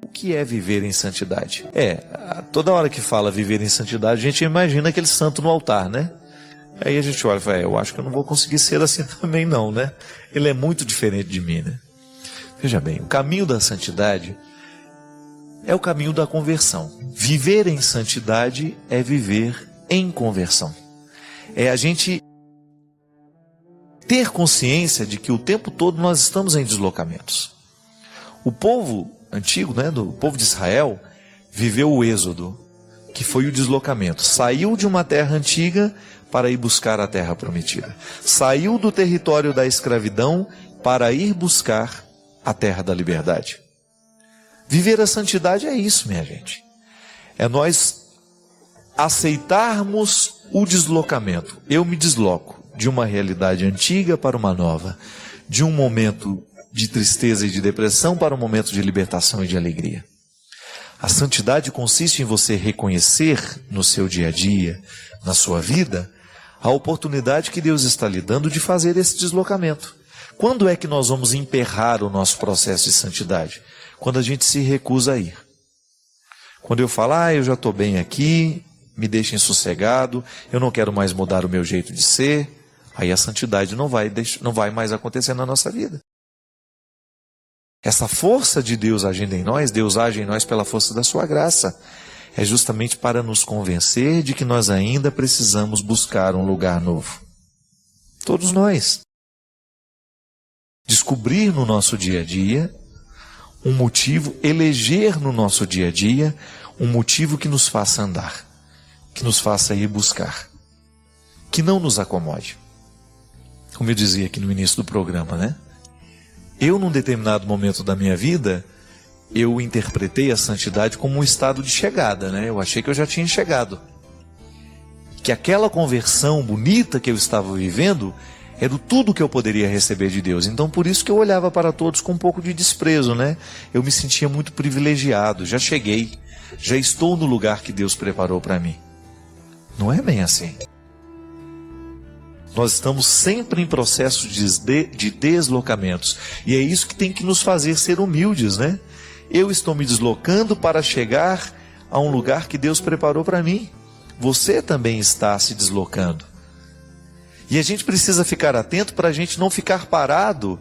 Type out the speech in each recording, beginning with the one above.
O que é viver em santidade? Toda hora que fala viver em santidade, a gente imagina aquele santo no altar, né? Aí a gente olha e fala, eu acho que eu não vou conseguir ser assim também não, né? Ele é muito diferente de mim, né? Veja bem, o caminho da santidade é o caminho da conversão. Viver em santidade é viver em conversão. É a gente ter consciência de que o tempo todo nós estamos em deslocamentos. O povo antigo, né, do povo de Israel, viveu o êxodo, que foi o deslocamento. Saiu de uma terra antiga para ir buscar a terra prometida. Saiu do território da escravidão para ir buscar a terra da liberdade. Viver a santidade é isso, minha gente. É nós aceitarmos o deslocamento. Eu me desloco de uma realidade antiga para uma nova, de um momento de tristeza e de depressão para um momento de libertação e de alegria. A santidade consiste em você reconhecer no seu dia a dia, na sua vida, a oportunidade que Deus está lhe dando de fazer esse deslocamento. Quando é que nós vamos emperrar o nosso processo de santidade? Quando a gente se recusa a ir. Quando eu falo, eu já estou bem aqui, me deixem sossegado, eu não quero mais mudar o meu jeito de ser, aí a santidade não vai mais acontecer na nossa vida. Essa força de Deus agindo em nós, Deus age em nós pela força da sua graça, é justamente para nos convencer de que nós ainda precisamos buscar um lugar novo. Todos nós. Descobrir no nosso dia a dia um motivo, eleger no nosso dia a dia um motivo que nos faça andar, que nos faça ir buscar, que não nos acomode. Como eu dizia aqui no início do programa, né? Eu, num determinado momento da minha vida, eu interpretei a santidade como um estado de chegada, né? Eu achei que eu já tinha chegado. Que aquela conversão bonita que eu estava vivendo era tudo que eu poderia receber de Deus. Então, por isso que eu olhava para todos com um pouco de desprezo, né? Eu me sentia muito privilegiado, já cheguei, já estou no lugar que Deus preparou para mim. Não é bem assim. Nós estamos sempre em processo de deslocamentos. E é isso que tem que nos fazer ser humildes, né? Eu estou me deslocando para chegar a um lugar que Deus preparou para mim. Você também está se deslocando. E a gente precisa ficar atento para a gente não ficar parado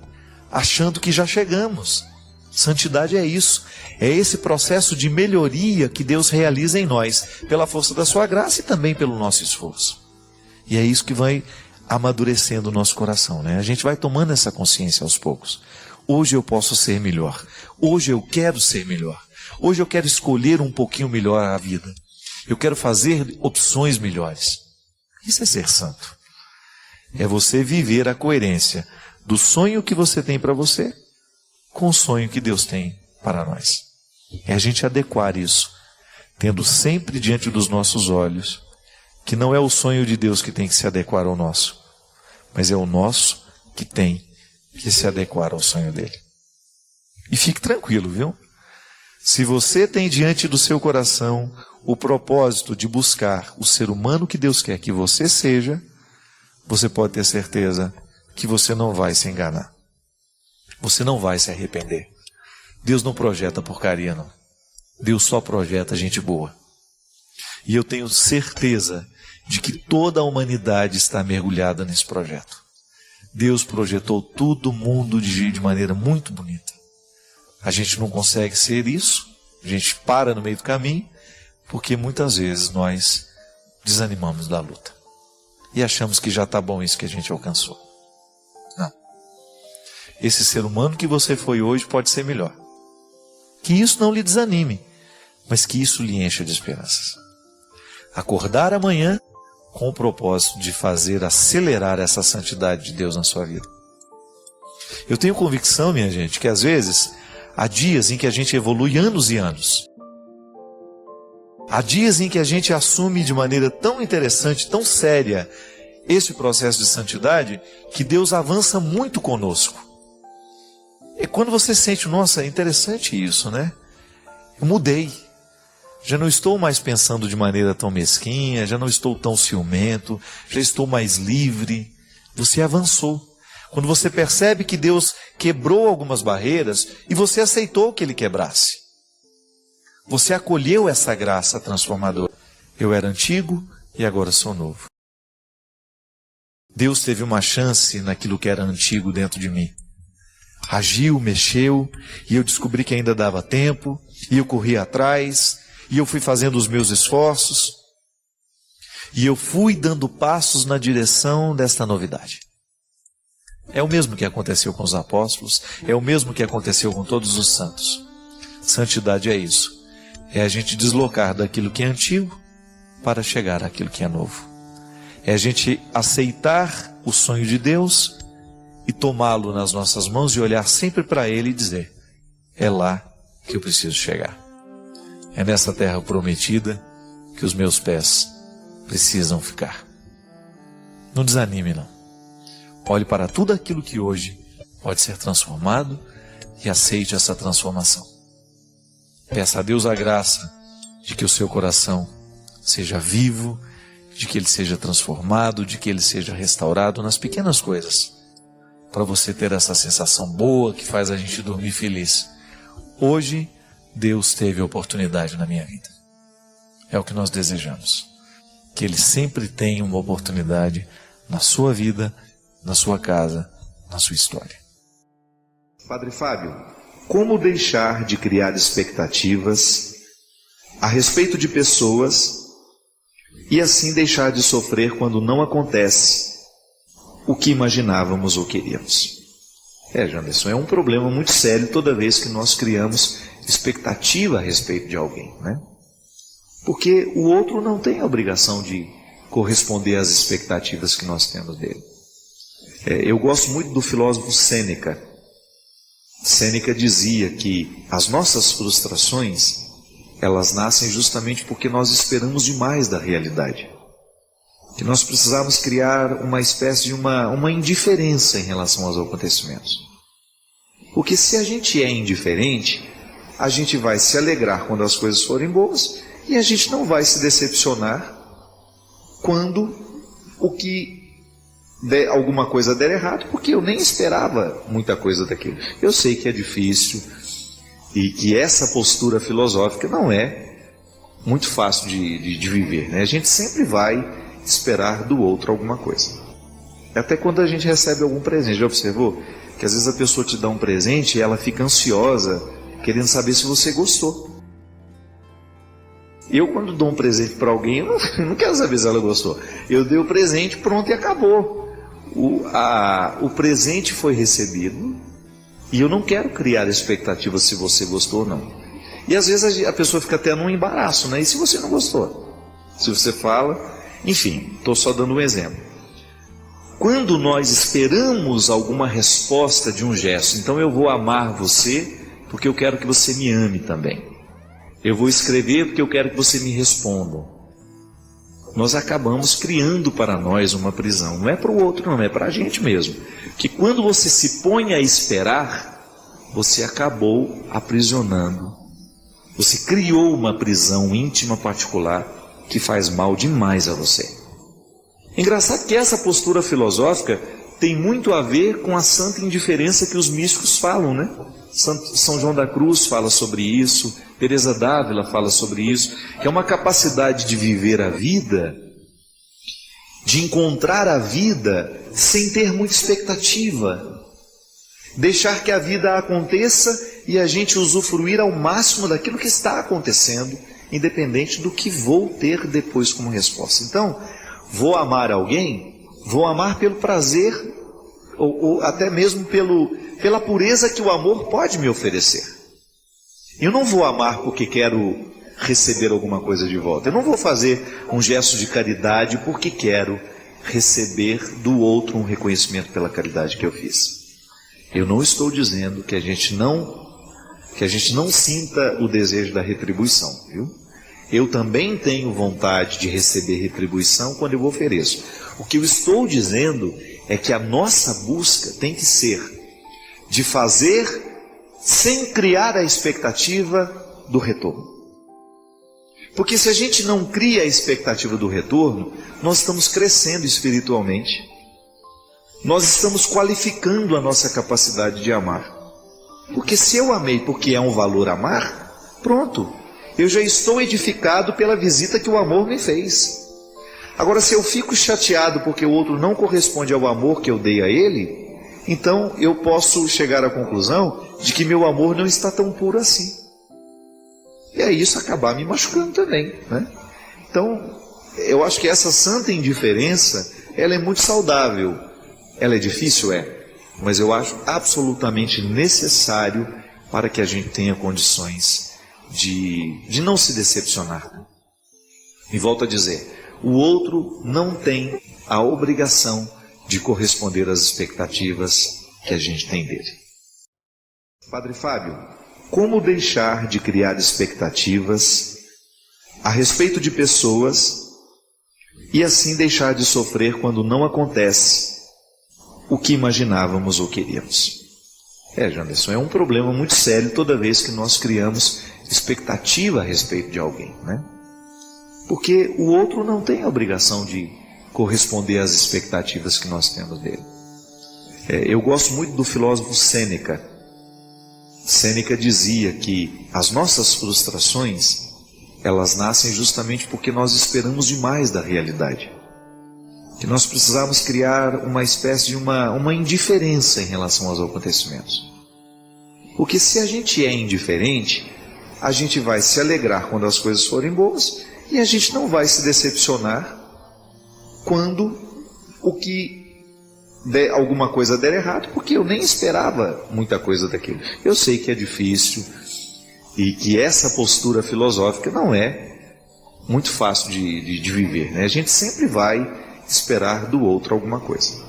achando que já chegamos. Santidade é isso. É esse processo de melhoria que Deus realiza em nós, pela força da sua graça e também pelo nosso esforço. E é isso que vai amadurecendo o nosso coração, né? A gente vai tomando essa consciência aos poucos. Hoje eu posso ser melhor. Hoje eu quero ser melhor. Hoje eu quero escolher um pouquinho melhor a vida. Eu quero fazer opções melhores. Isso é ser santo. É você viver a coerência do sonho que você tem para você com o sonho que Deus tem para nós. É a gente adequar isso, tendo sempre diante dos nossos olhos que não é o sonho de Deus que tem que se adequar ao nosso, mas é o nosso que tem que se adequar ao sonho dele. E fique tranquilo, viu? Se você tem diante do seu coração o propósito de buscar o ser humano que Deus quer que você seja, você pode ter certeza que você não vai se enganar. Você não vai se arrepender. Deus não projeta porcaria, não. Deus só projeta gente boa. E eu tenho certeza de que toda a humanidade está mergulhada nesse projeto. Deus projetou todo mundo de maneira muito bonita. A gente não consegue ser isso, a gente para no meio do caminho, porque muitas vezes nós desanimamos da luta. E achamos que já está bom isso que a gente alcançou. Não. Esse ser humano que você foi hoje pode ser melhor. Que isso não lhe desanime, mas que isso lhe encha de esperanças. Acordar amanhã com o propósito de fazer acelerar essa santidade de Deus na sua vida. Eu tenho convicção, minha gente, que às vezes há dias em que a gente evolui anos e anos. Há dias em que a gente assume de maneira tão interessante, tão séria, esse processo de santidade, que Deus avança muito conosco. E quando você sente, nossa, é interessante isso, né? Eu mudei. Já não estou mais pensando de maneira tão mesquinha, já não estou tão ciumento, já estou mais livre. Você avançou. Quando você percebe que Deus quebrou algumas barreiras e você aceitou que Ele quebrasse. Você acolheu essa graça transformadora. Eu era antigo e agora sou novo. Deus teve uma chance naquilo que era antigo dentro de mim. Agiu, mexeu, e eu descobri que ainda dava tempo, e eu corri atrás, e eu fui fazendo os meus esforços, e eu fui dando passos na direção desta novidade. É o mesmo que aconteceu com os apóstolos, é o mesmo que aconteceu com todos os santos. Santidade é isso, é a gente deslocar daquilo que é antigo para chegar àquilo que é novo. É a gente aceitar o sonho de Deus e tomá-lo nas nossas mãos e olhar sempre para Ele e dizer: é lá que eu preciso chegar. É nessa terra prometida que os meus pés precisam ficar. Não desanime, não. Olhe para tudo aquilo que hoje pode ser transformado e aceite essa transformação. Peça a Deus a graça de que o seu coração seja vivo, de que ele seja transformado, de que ele seja restaurado nas pequenas coisas, para você ter essa sensação boa que faz a gente dormir feliz. Hoje, Deus teve a oportunidade na minha vida. É o que nós desejamos. Que Ele sempre tenha uma oportunidade na sua vida, na sua casa, na sua história. Padre Fábio, como deixar de criar expectativas a respeito de pessoas e assim deixar de sofrer quando não acontece o que imaginávamos ou queríamos? Janderson, é um problema muito sério toda vez que nós criamos expectativa a respeito de alguém, né? Porque o outro não tem a obrigação de corresponder às expectativas que nós temos dele. Eu gosto muito do filósofo Sêneca. Sêneca dizia que as nossas frustrações, elas nascem justamente porque nós esperamos demais da realidade. Que nós precisamos criar uma espécie de uma indiferença em relação aos acontecimentos. Porque se a gente é indiferente, a gente vai se alegrar quando as coisas forem boas e a gente não vai se decepcionar quando alguma coisa der errado, porque eu nem esperava muita coisa daquilo. Eu sei que é difícil e que essa postura filosófica não é muito fácil de viver, né? A gente sempre vai esperar do outro alguma coisa. Até quando a gente recebe algum presente, já observou? Que às vezes a pessoa te dá um presente e ela fica ansiosa, querendo saber se você gostou. Eu, quando dou um presente para alguém, eu não quero saber se ela gostou. Eu dei o presente, pronto, e acabou. O presente foi recebido e eu não quero criar expectativa se você gostou ou não. E às vezes a pessoa fica até num embaraço, né? E se você não gostou? Se você fala... Enfim, estou só dando um exemplo. Quando nós esperamos alguma resposta de um gesto, então eu vou amar você porque eu quero que você me ame também. Eu vou escrever porque eu quero que você me responda. Nós acabamos criando para nós uma prisão. Não é para o outro, não, é para a gente mesmo. Que quando você se põe a esperar, você acabou aprisionando. Você criou uma prisão íntima particular que faz mal demais a você. Engraçado que essa postura filosófica tem muito a ver com a santa indiferença que os místicos falam, né? São João da Cruz fala sobre isso, Teresa d'Ávila fala sobre isso, que é uma capacidade de viver a vida, de encontrar a vida sem ter muita expectativa, deixar que a vida aconteça e a gente usufruir ao máximo daquilo que está acontecendo, independente do que vou ter depois como resposta. Então, vou amar alguém, vou amar pelo prazer, ou até mesmo pela pureza que o amor pode me oferecer. Eu não vou amar porque quero receber alguma coisa de volta. Eu não vou fazer um gesto de caridade porque quero receber do outro um reconhecimento pela caridade que eu fiz. Eu não estou dizendo que a gente não sinta o desejo da retribuição, viu? Eu também tenho vontade de receber retribuição quando eu ofereço. O que eu estou dizendo é que a nossa busca tem que ser de fazer sem criar a expectativa do retorno. Porque se a gente não cria a expectativa do retorno, nós estamos crescendo espiritualmente. Nós estamos qualificando a nossa capacidade de amar. Porque se eu amei porque é um valor amar, pronto. eu já estou edificado pela visita que o amor me fez. Agora, se eu fico chateado porque o outro não corresponde ao amor que eu dei a ele, então eu posso chegar à conclusão de que meu amor não está tão puro assim. E aí isso acabar me machucando também, né? Então, eu acho que essa santa indiferença, ela é muito saudável. Ela é difícil? É. Mas eu acho absolutamente necessário para que a gente tenha condições de não se decepcionar. E volto a dizer, o outro não tem a obrigação de corresponder às expectativas que a gente tem dele. Padre Fábio, como deixar de criar expectativas a respeito de pessoas e assim deixar de sofrer quando não acontece o que imaginávamos ou queríamos? Janderson, é um problema muito sério toda vez que nós criamos expectativa a respeito de alguém, né? Porque o outro não tem a obrigação de corresponder às expectativas que nós temos dele. Eu gosto muito do filósofo Sêneca. Sêneca dizia que as nossas frustrações, elas nascem justamente porque nós esperamos demais da realidade. Que nós precisamos criar uma espécie de uma indiferença em relação aos acontecimentos. Porque se a gente é indiferente, a gente vai se alegrar quando as coisas forem boas e a gente não vai se decepcionar quando alguma coisa der errado, porque eu nem esperava muita coisa daquilo. Eu sei que é difícil e que essa postura filosófica não é muito fácil de viver, né? A gente sempre vai esperar do outro alguma coisa.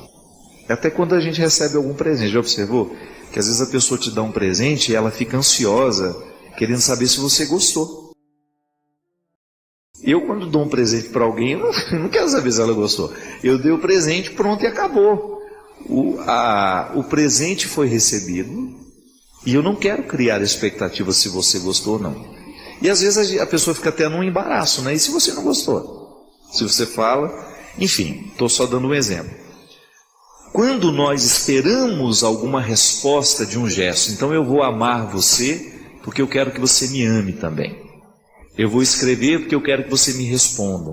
Até quando a gente recebe algum presente, já observou? Que às vezes a pessoa te dá um presente e ela fica ansiosa, querendo saber se você gostou. Eu, quando dou um presente para alguém, eu não quero saber se ela gostou. Eu dei o presente, pronto, e acabou. O presente foi recebido e eu não quero criar expectativa se você gostou ou não. E às vezes a pessoa fica até num embaraço, né? E se você não gostou? Se você fala... Enfim, estou só dando um exemplo. Quando nós esperamos alguma resposta de um gesto, então eu vou amar você porque eu quero que você me ame também. Eu vou escrever porque eu quero que você me responda.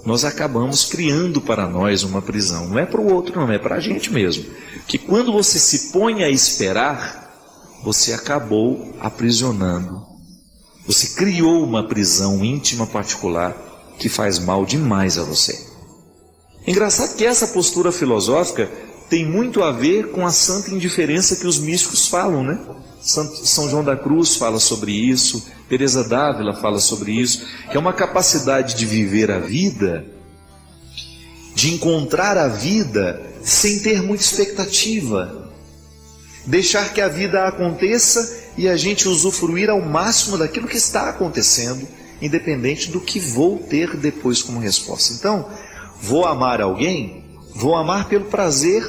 Nós acabamos criando para nós uma prisão. Não é para o outro, não, é para a gente mesmo. Que quando você se põe a esperar, você acabou aprisionando. Você criou uma prisão íntima particular que faz mal demais a você. Engraçado que essa postura filosófica tem muito a ver com a santa indiferença que os místicos falam, né? São João da Cruz fala sobre isso, Teresa d'Ávila fala sobre isso, que é uma capacidade de viver a vida, de encontrar a vida sem ter muita expectativa, deixar que a vida aconteça e a gente usufruir ao máximo daquilo que está acontecendo, independente do que vou ter depois como resposta. Então, vou amar alguém, vou amar pelo prazer,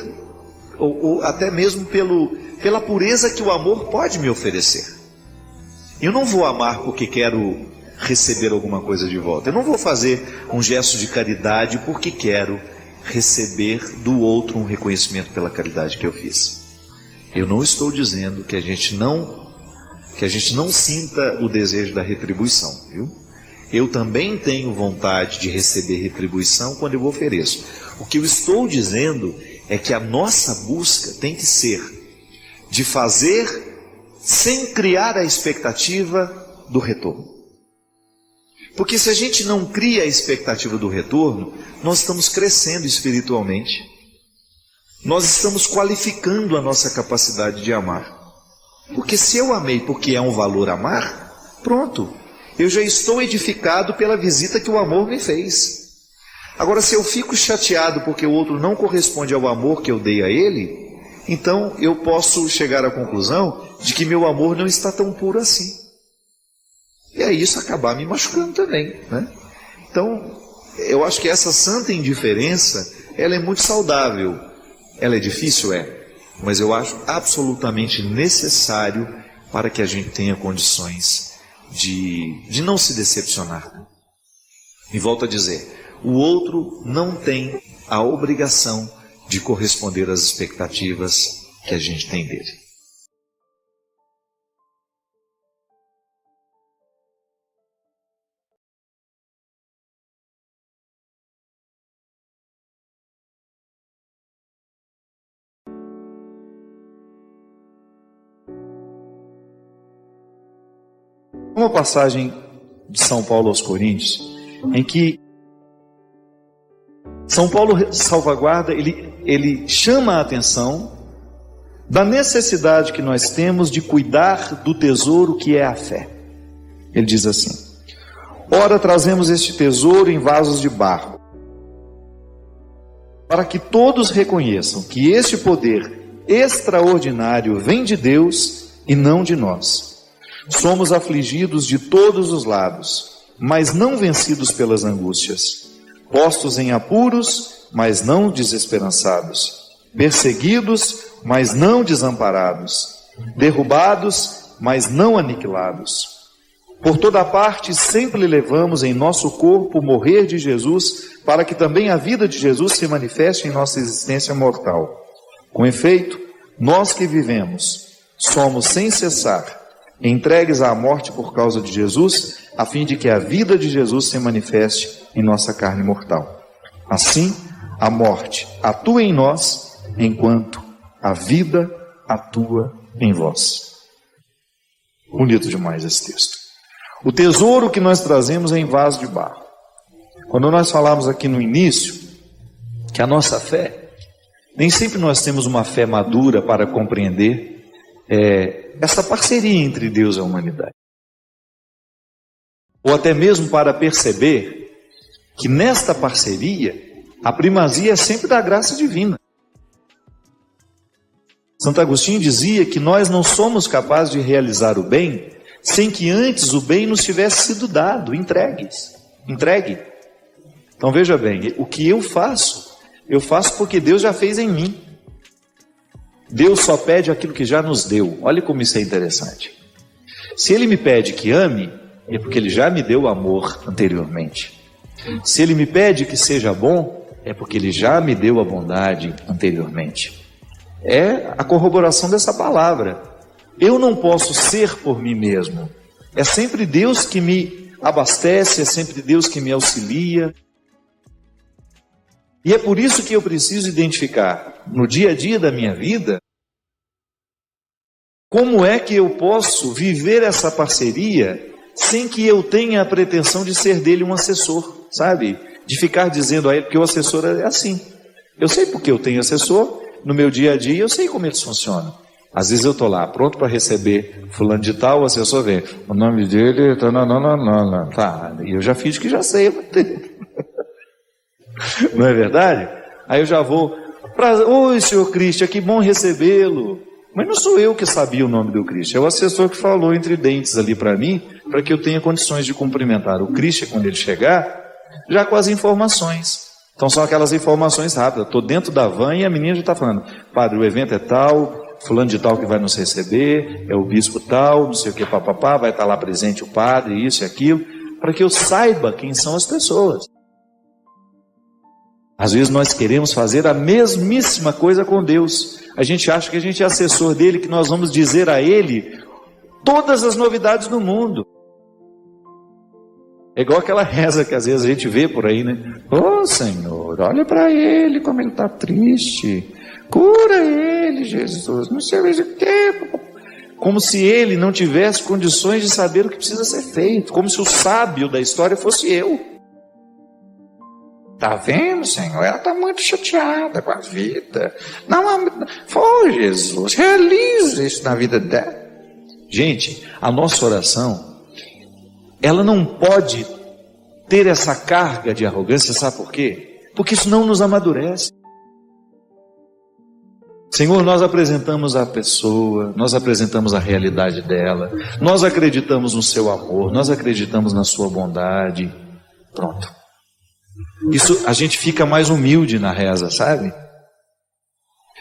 ou até mesmo pela pureza que o amor pode me oferecer. Eu não vou amar porque quero receber alguma coisa de volta. Eu não vou fazer um gesto de caridade porque quero receber do outro um reconhecimento pela caridade que eu fiz. Eu não estou dizendo que a gente não sinta o desejo da retribuição, viu? Eu também tenho vontade de receber retribuição quando eu ofereço. O que eu estou dizendo é que a nossa busca tem que ser de fazer sem criar a expectativa do retorno. Porque se a gente não cria a expectativa do retorno, nós estamos crescendo espiritualmente. Nós estamos qualificando a nossa capacidade de amar. Porque se eu amei porque é um valor amar, pronto. Eu já estou edificado pela visita que o amor me fez. Agora, se eu fico chateado porque o outro não corresponde ao amor que eu dei a ele, então eu posso chegar à conclusão de que meu amor não está tão puro assim. E aí isso acabar me machucando também, né? Então, eu acho que essa santa indiferença, ela é muito saudável. Ela é difícil? É. Mas eu acho absolutamente necessário para que a gente tenha condições de não se decepcionar. E volto a dizer, o outro não tem a obrigação de corresponder às expectativas que a gente tem dele. Uma passagem de São Paulo aos Coríntios, em que São Paulo salvaguarda, ele chama a atenção da necessidade que nós temos de cuidar do tesouro que é a fé. Ele diz assim: ora, trazemos este tesouro em vasos de barro, para que todos reconheçam que este poder extraordinário vem de Deus e não de nós. Somos afligidos de todos os lados, mas não vencidos pelas angústias, postos em apuros, mas não desesperançados, perseguidos, mas não desamparados, derrubados, mas não aniquilados. Por toda parte sempre levamos em nosso corpo o morrer de Jesus, para que também a vida de Jesus se manifeste em nossa existência mortal. Com efeito, nós que vivemos, somos sem cessar entregues à morte por causa de Jesus, a fim de que a vida de Jesus se manifeste em nossa carne mortal. Assim, a morte atua em nós, enquanto a vida atua em vós. Bonito demais esse texto. O tesouro que nós trazemos é em vaso de barro. Quando nós falamos aqui no início que a nossa fé, nem sempre nós temos uma fé madura para compreender essa parceria entre Deus e a humanidade. Ou até mesmo para perceber que nesta parceria a primazia é sempre da graça divina. Santo Agostinho dizia que nós não somos capazes de realizar o bem sem que antes o bem nos tivesse sido dado, entregue. Então veja bem, o que eu faço porque Deus já fez em mim. Deus só pede aquilo que já nos deu. Olha como isso é interessante. Se Ele me pede que ame, é porque Ele já me deu amor anteriormente. Se Ele me pede que seja bom, é porque Ele já me deu a bondade anteriormente. É a corroboração dessa palavra. Eu não posso ser por mim mesmo. É sempre Deus que me abastece, é sempre Deus que me auxilia. E é por isso que eu preciso identificar no dia a dia da minha vida como é que eu posso viver essa parceria sem que eu tenha a pretensão de ser dele um assessor, sabe? De ficar dizendo a ele, porque o assessor é assim. Eu sei porque eu tenho assessor, no meu dia a dia eu sei como eles funcionam. Às vezes eu estou lá, pronto para receber fulano de tal, o assessor vem, o nome dele, tá, e eu já fiz que já sei. Não é verdade? Aí eu já vou, oi senhor Cristian, que bom recebê-lo. Mas não sou eu que sabia o nome do Cristian, é o assessor que falou entre dentes ali para mim, para que eu tenha condições de cumprimentar o Cristian quando ele chegar, já com as informações. Então são aquelas informações rápidas, estou dentro da van e a menina já está falando, padre, o evento é tal, fulano de tal que vai nos receber, é o bispo tal, não sei o que, papapá, vai estar lá presente o padre, isso e aquilo, para que eu saiba quem são as pessoas. Às vezes nós queremos fazer a mesmíssima coisa com Deus. A gente acha que a gente é assessor dele, que nós vamos dizer a ele todas as novidades do mundo. É igual aquela reza que às vezes a gente vê por aí, né? Ô Senhor, olha para ele como ele está triste. Cura ele, Jesus. Não sei o que. Como se ele não tivesse condições de saber o que precisa ser feito. Como se o sábio da história fosse eu. Tá vendo, Senhor? Ela está muito chateada com a vida. Não, Jesus, realiza isso na vida dela. Gente, a nossa oração, ela não pode ter essa carga de arrogância, sabe por quê? Porque isso não nos amadurece. Senhor, nós apresentamos a pessoa, nós apresentamos a realidade dela, nós acreditamos no seu amor, nós acreditamos na sua bondade. Pronto. Isso, a gente fica mais humilde na reza, sabe?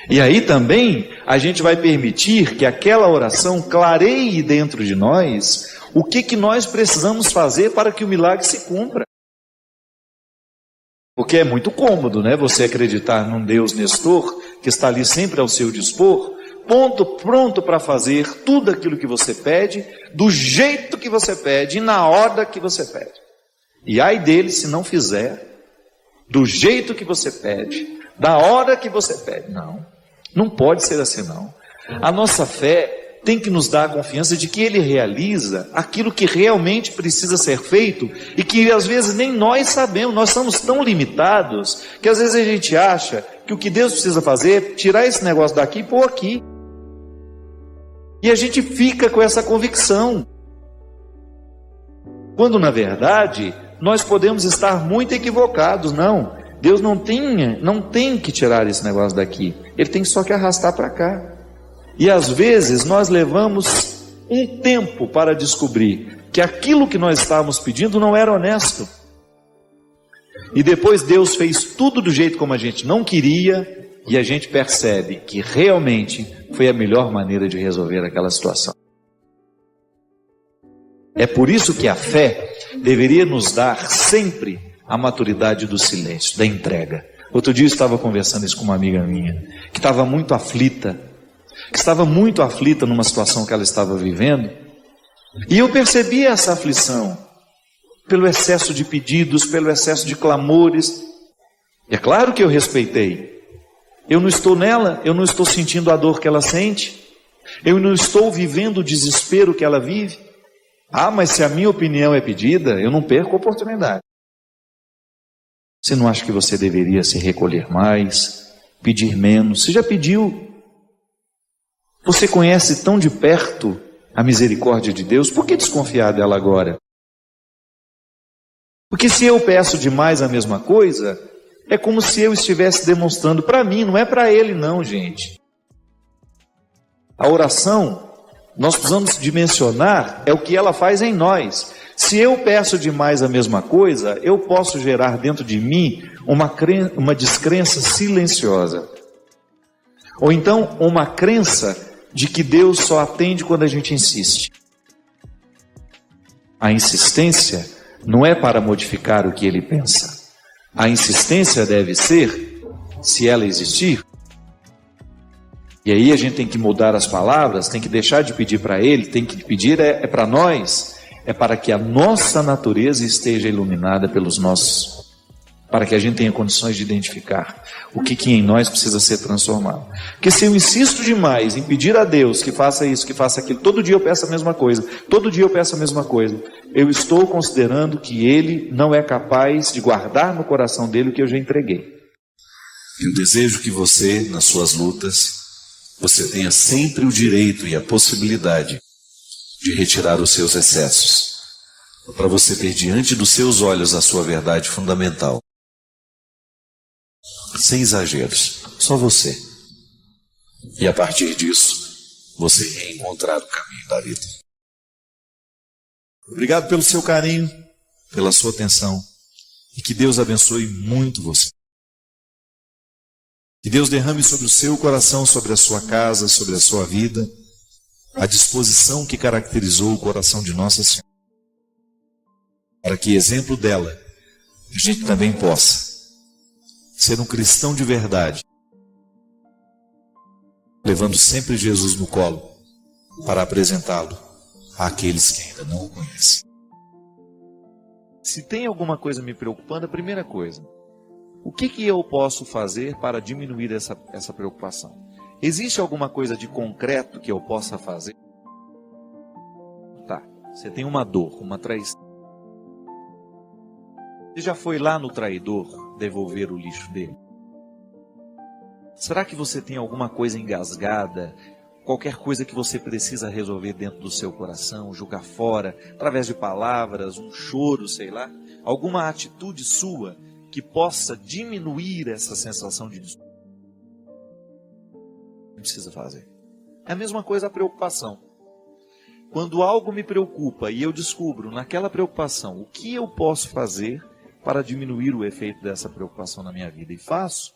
E aí também a gente vai permitir que aquela oração clareie dentro de nós o que nós precisamos fazer para que o milagre se cumpra. Porque é muito cômodo, né? Você acreditar num Deus Nestor, que está ali sempre ao seu dispor, pronto para fazer tudo aquilo que você pede, do jeito que você pede e na hora que você pede. E ai dele se não fizer do jeito que você pede, da hora que você pede. Não pode ser assim não. A nossa fé tem que nos dar a confiança de que Ele realiza aquilo que realmente precisa ser feito e que às vezes nem nós sabemos. Nós somos tão limitados que às vezes a gente acha que o que Deus precisa fazer é tirar esse negócio daqui e pôr aqui. E a gente fica com essa convicção, quando na verdade nós podemos estar muito equivocados. Não, Deus não tem que tirar esse negócio daqui, Ele tem só que arrastar para cá. E às vezes nós levamos um tempo para descobrir que aquilo que nós estávamos pedindo não era honesto. E depois Deus fez tudo do jeito como a gente não queria, e a gente percebe que realmente foi a melhor maneira de resolver aquela situação. É por isso que a fé deveria nos dar sempre a maturidade do silêncio, da entrega. Outro dia eu estava conversando isso com uma amiga minha, que estava muito aflita, numa situação que ela estava vivendo, e eu percebi essa aflição, pelo excesso de pedidos, pelo excesso de clamores. É claro que eu respeitei. Eu não estou nela, eu não estou sentindo a dor que ela sente, eu não estou vivendo o desespero que ela vive. Ah, mas se a minha opinião é pedida, eu não perco a oportunidade. Você não acha que você deveria se recolher mais, pedir menos? Você já pediu. Você conhece tão de perto a misericórdia de Deus, por que desconfiar dela agora? Porque se eu peço demais a mesma coisa, é como se eu estivesse demonstrando para mim, não é para Ele não, gente. A oração, nós precisamos dimensionar, é o que ela faz em nós. Se eu peço demais a mesma coisa, eu posso gerar dentro de mim uma descrença silenciosa. Ou então, uma crença de que Deus só atende quando a gente insiste. A insistência não é para modificar o que Ele pensa. A insistência deve ser, se ela existir, e aí a gente tem que mudar as palavras, tem que deixar de pedir para Ele, tem que pedir para nós, é para que a nossa natureza esteja iluminada pelos nossos, para que a gente tenha condições de identificar o que em nós precisa ser transformado. Porque se eu insisto demais em pedir a Deus que faça isso, que faça aquilo, todo dia eu peço a mesma coisa, eu estou considerando que Ele não é capaz de guardar no coração dele o que eu já entreguei. Eu desejo que você, nas suas lutas, você tenha sempre o direito e a possibilidade de retirar os seus excessos, para você ter diante dos seus olhos a sua verdade fundamental. Sem exageros, só você. E a partir disso, você reencontrar o caminho da vida. Obrigado pelo seu carinho, pela sua atenção, e que Deus abençoe muito você. Que Deus derrame sobre o seu coração, sobre a sua casa, sobre a sua vida, a disposição que caracterizou o coração de Nossa Senhora, para que, exemplo dela, a gente também possa ser um cristão de verdade, levando sempre Jesus no colo para apresentá-lo àqueles que ainda não o conhecem. Se tem alguma coisa me preocupando, a primeira coisa, o que eu posso fazer para diminuir essa preocupação? Existe alguma coisa de concreto que eu possa fazer? Tá, você tem uma dor, uma traição. Você já foi lá no traidor devolver o lixo dele? Será que você tem alguma coisa engasgada, qualquer coisa que você precisa resolver dentro do seu coração, jogar fora, através de palavras, um choro, sei lá? Alguma atitude sua que possa diminuir essa sensação de desculpa? Precisa fazer. É a mesma coisa a preocupação. Quando algo me preocupa e eu descubro naquela preocupação o que eu posso fazer para diminuir o efeito dessa preocupação na minha vida, e faço,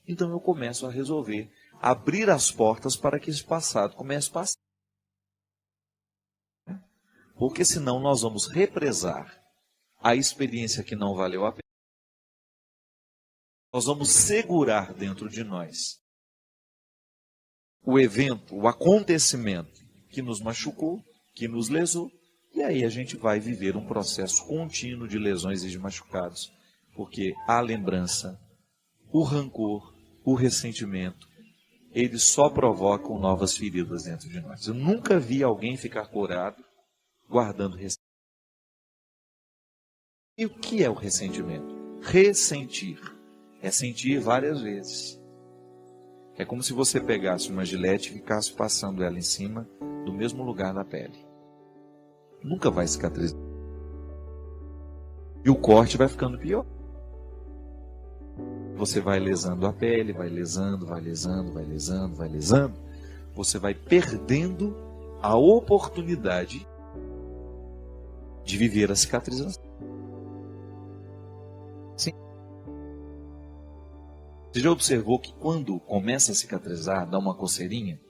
então eu começo a resolver, abrir as portas para que esse passado comece a passar. Porque senão nós vamos represar a experiência que não valeu a pena. Nós vamos segurar dentro de nós o evento, o acontecimento que nos machucou, que nos lesou, e aí a gente vai viver um processo contínuo de lesões e de machucados, porque a lembrança, o rancor, o ressentimento, eles só provocam novas feridas dentro de nós. Eu nunca vi alguém ficar curado guardando ressentimento. E o que é o ressentimento? Ressentir é sentir várias vezes. É como se você pegasse uma gilete e ficasse passando ela em cima do mesmo lugar da pele. Nunca vai cicatrizar. E o corte vai ficando pior. Você vai lesando a pele, vai lesando, vai lesando, vai lesando, vai lesando. Você vai perdendo a oportunidade de viver a cicatrização. Sim. Você já observou que quando começa a cicatrizar, dá uma coceirinha?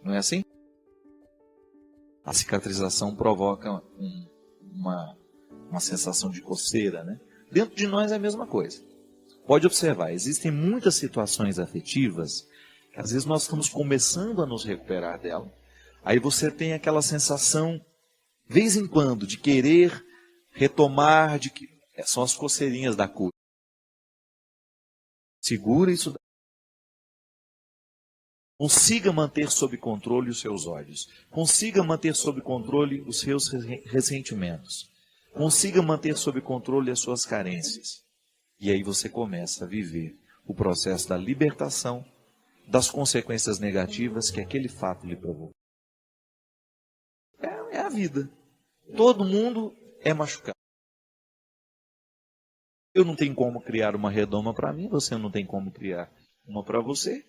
Não é assim? A cicatrização provoca uma sensação de coceira, né? Dentro de nós é a mesma coisa. Pode observar, existem muitas situações afetivas que às vezes nós estamos começando a nos recuperar dela. Aí você tem aquela sensação, de vez em quando, de querer retomar, são as coceirinhas da cura. Segura isso daí. Consiga manter sob controle os seus olhos. Consiga manter sob controle os seus ressentimentos. Consiga manter sob controle as suas carências. E aí você começa a viver o processo da libertação das consequências negativas que aquele fato lhe provocou. É a vida. Todo mundo é machucado. Eu não tenho como criar uma redoma para mim, você não tem como criar uma para você.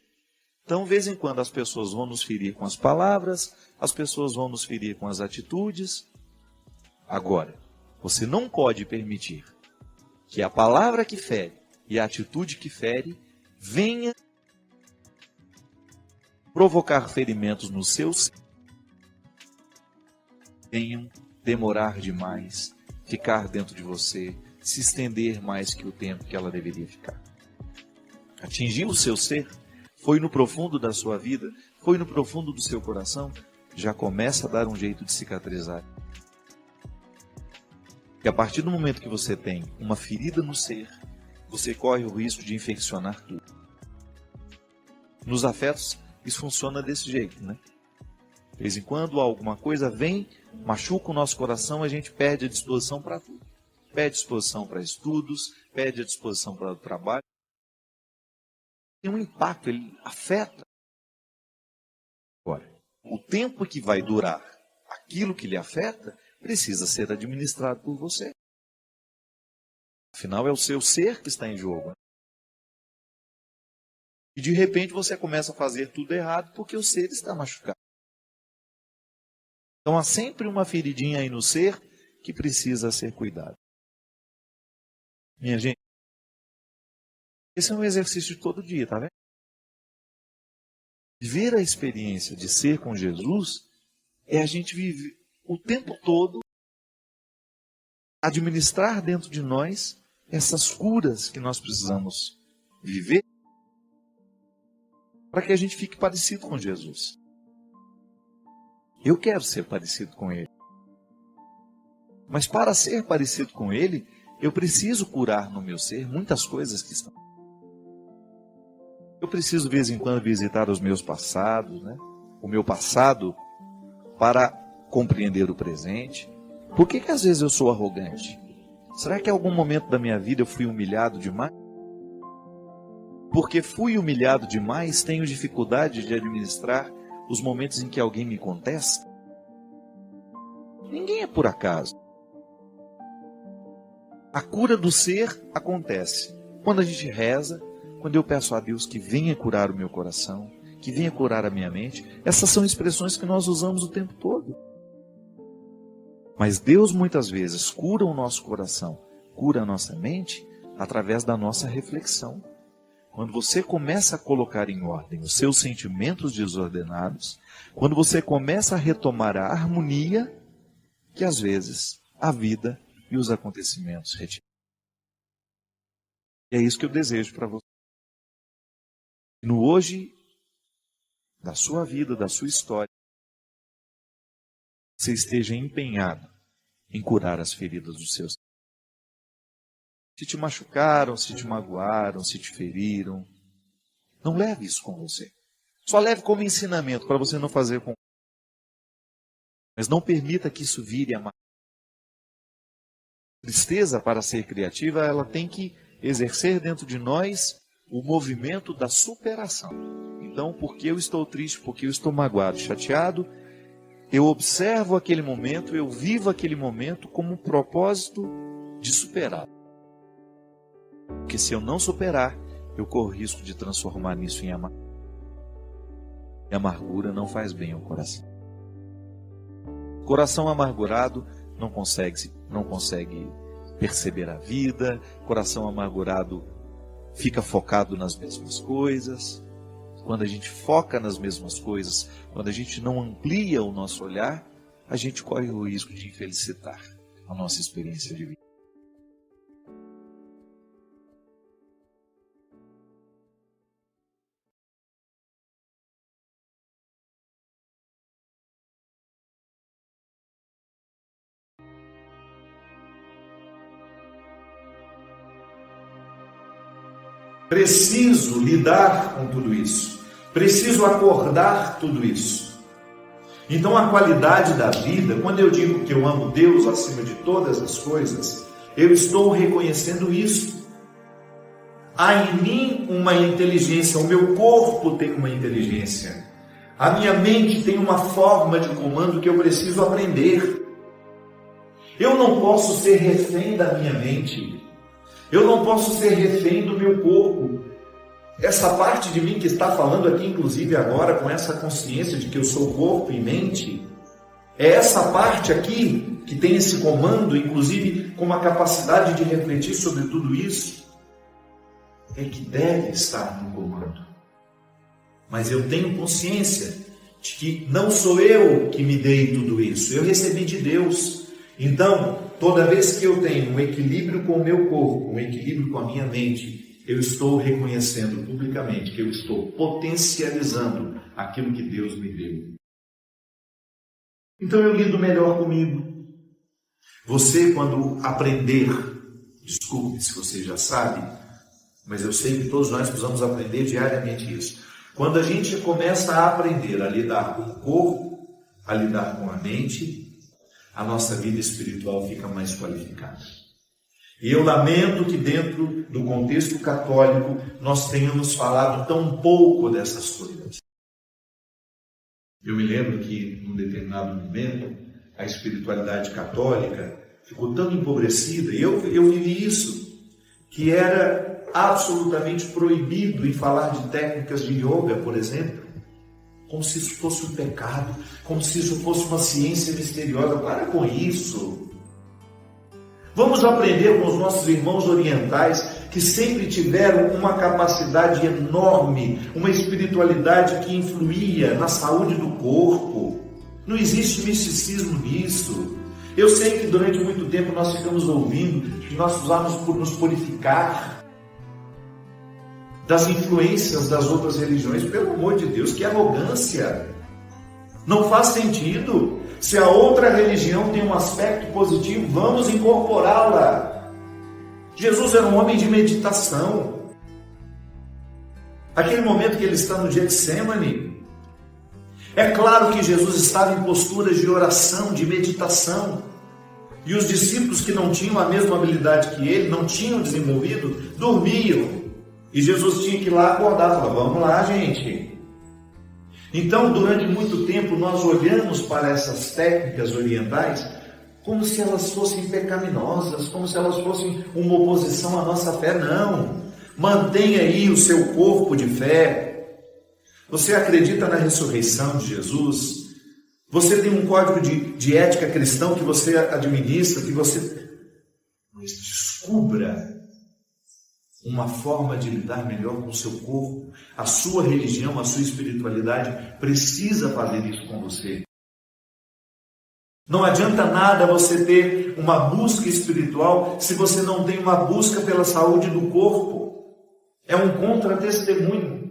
Então, de vez em quando, as pessoas vão nos ferir com as palavras, as pessoas vão nos ferir com as atitudes. Agora, você não pode permitir que a palavra que fere e a atitude que fere venha provocar ferimentos no seu ser, venham demorar demais, ficar dentro de você, se estender mais que o tempo que ela deveria ficar. Atingir o seu ser, foi no profundo da sua vida, foi no profundo do seu coração, já começa a dar um jeito de cicatrizar. E a partir do momento que você tem uma ferida no ser, você corre o risco de infeccionar tudo. Nos afetos, isso funciona desse jeito, né? De vez em quando alguma coisa vem, machuca o nosso coração, a gente perde a disposição para tudo. Perde disposição para estudos, perde a disposição para o trabalho. Tem um impacto, ele afeta. Agora, o tempo que vai durar aquilo que lhe afeta precisa ser administrado por você. Afinal, é o seu ser que está em jogo. E de repente você começa a fazer tudo errado porque o ser está machucado. Então há sempre uma feridinha aí no ser que precisa ser cuidado. Minha gente, esse é um exercício de todo dia, tá vendo? Viver a experiência de ser com Jesus é a gente viver o tempo todo, administrar dentro de nós essas curas que nós precisamos viver para que a gente fique parecido com Jesus. Eu quero ser parecido com Ele. Mas para ser parecido com Ele, eu preciso curar no meu ser muitas coisas que estão. Eu preciso, de vez em quando, visitar os meus passados, né? O meu passado, para compreender o presente. Por que às vezes eu sou arrogante? Será que em algum momento da minha vida eu fui humilhado demais? Porque fui humilhado demais, tenho dificuldade de administrar os momentos em que alguém me contesta? Ninguém é por acaso. A cura do ser acontece quando a gente reza, quando eu peço a Deus que venha curar o meu coração, que venha curar a minha mente. Essas são expressões que nós usamos o tempo todo. Mas Deus muitas vezes cura o nosso coração, cura a nossa mente através da nossa reflexão. Quando você começa a colocar em ordem os seus sentimentos desordenados, quando você começa a retomar a harmonia que às vezes a vida e os acontecimentos retiram. E é isso que eu desejo para você. No hoje da sua vida, da sua história, você esteja empenhado em curar as feridas dos seus. Se te machucaram, se te magoaram, se te feriram, não leve isso com você. Só leve como ensinamento para você não fazer com. Mas não permita que isso vire a tristeza. Para ser criativa, ela tem que exercer dentro de nós o movimento da superação. Então, porque eu estou triste, porque eu estou magoado, chateado, eu observo aquele momento, eu vivo aquele momento como um propósito de superar. Porque se eu não superar, eu corro risco de transformar nisso em amargura. E amargura não faz bem ao coração. Coração amargurado não consegue perceber a vida. Coração amargurado fica focado nas mesmas coisas. Quando a gente foca nas mesmas coisas, quando a gente não amplia o nosso olhar, a gente corre o risco de infelicitar a nossa experiência de vida. Preciso lidar com tudo isso. Preciso acordar tudo isso. Então a qualidade da vida, quando eu digo que eu amo Deus acima de todas as coisas, eu estou reconhecendo isso. Há em mim uma inteligência, o meu corpo tem uma inteligência. A minha mente tem uma forma de comando que eu preciso aprender. Eu não posso ser refém da minha mente. Eu não posso ser refém do meu corpo. Essa parte de mim que está falando aqui, inclusive agora, com essa consciência de que eu sou corpo e mente, é essa parte aqui que tem esse comando, inclusive com uma capacidade de refletir sobre tudo isso, é que deve estar no comando. Mas eu tenho consciência de que não sou eu que me dei tudo isso, eu recebi de Deus. Então, toda vez que eu tenho um equilíbrio com o meu corpo, um equilíbrio com a minha mente, eu estou reconhecendo publicamente que eu estou potencializando aquilo que Deus me deu. Então eu lido melhor comigo. Você, quando aprender, desculpe se você já sabe, mas eu sei que todos nós precisamos aprender diariamente isso. Quando a gente começa a aprender a lidar com o corpo, a lidar com a mente, a nossa vida espiritual fica mais qualificada. E eu lamento que dentro do contexto católico nós tenhamos falado tão pouco dessas coisas. Eu me lembro que, num determinado momento, a espiritualidade católica ficou tão empobrecida, e eu vivi isso, que era absolutamente proibido em falar de técnicas de yoga, por exemplo, como se isso fosse um pecado, como se isso fosse uma ciência misteriosa. Para com isso. Vamos aprender com os nossos irmãos orientais, que sempre tiveram uma capacidade enorme, uma espiritualidade que influía na saúde do corpo. Não existe misticismo nisso. Eu sei que durante muito tempo nós ficamos ouvindo que nós precisamos nos purificar das influências das outras religiões. Pelo amor de Deus, que arrogância! Não faz sentido. Se a outra religião tem um aspecto positivo, vamos incorporá-la. Jesus era um homem de meditação. Aquele momento que ele está no Getsêmani, é claro que Jesus estava em posturas de oração, de meditação. E os discípulos que não tinham a mesma habilidade que ele, não tinham desenvolvido, dormiam. E Jesus tinha que ir lá acordar, falar, vamos lá, gente. Então, durante muito tempo, nós olhamos para essas técnicas orientais como se elas fossem pecaminosas, como se elas fossem uma oposição à nossa fé. Não. Mantenha aí o seu corpo de fé. Você acredita na ressurreição de Jesus? Você tem um código de ética cristão que você administra, que você... Mas descubra uma forma de lidar melhor com o seu corpo. A sua religião, a sua espiritualidade precisa fazer isso com você. Não adianta nada você ter uma busca espiritual se você não tem uma busca pela saúde do corpo. É um contra-testemunho.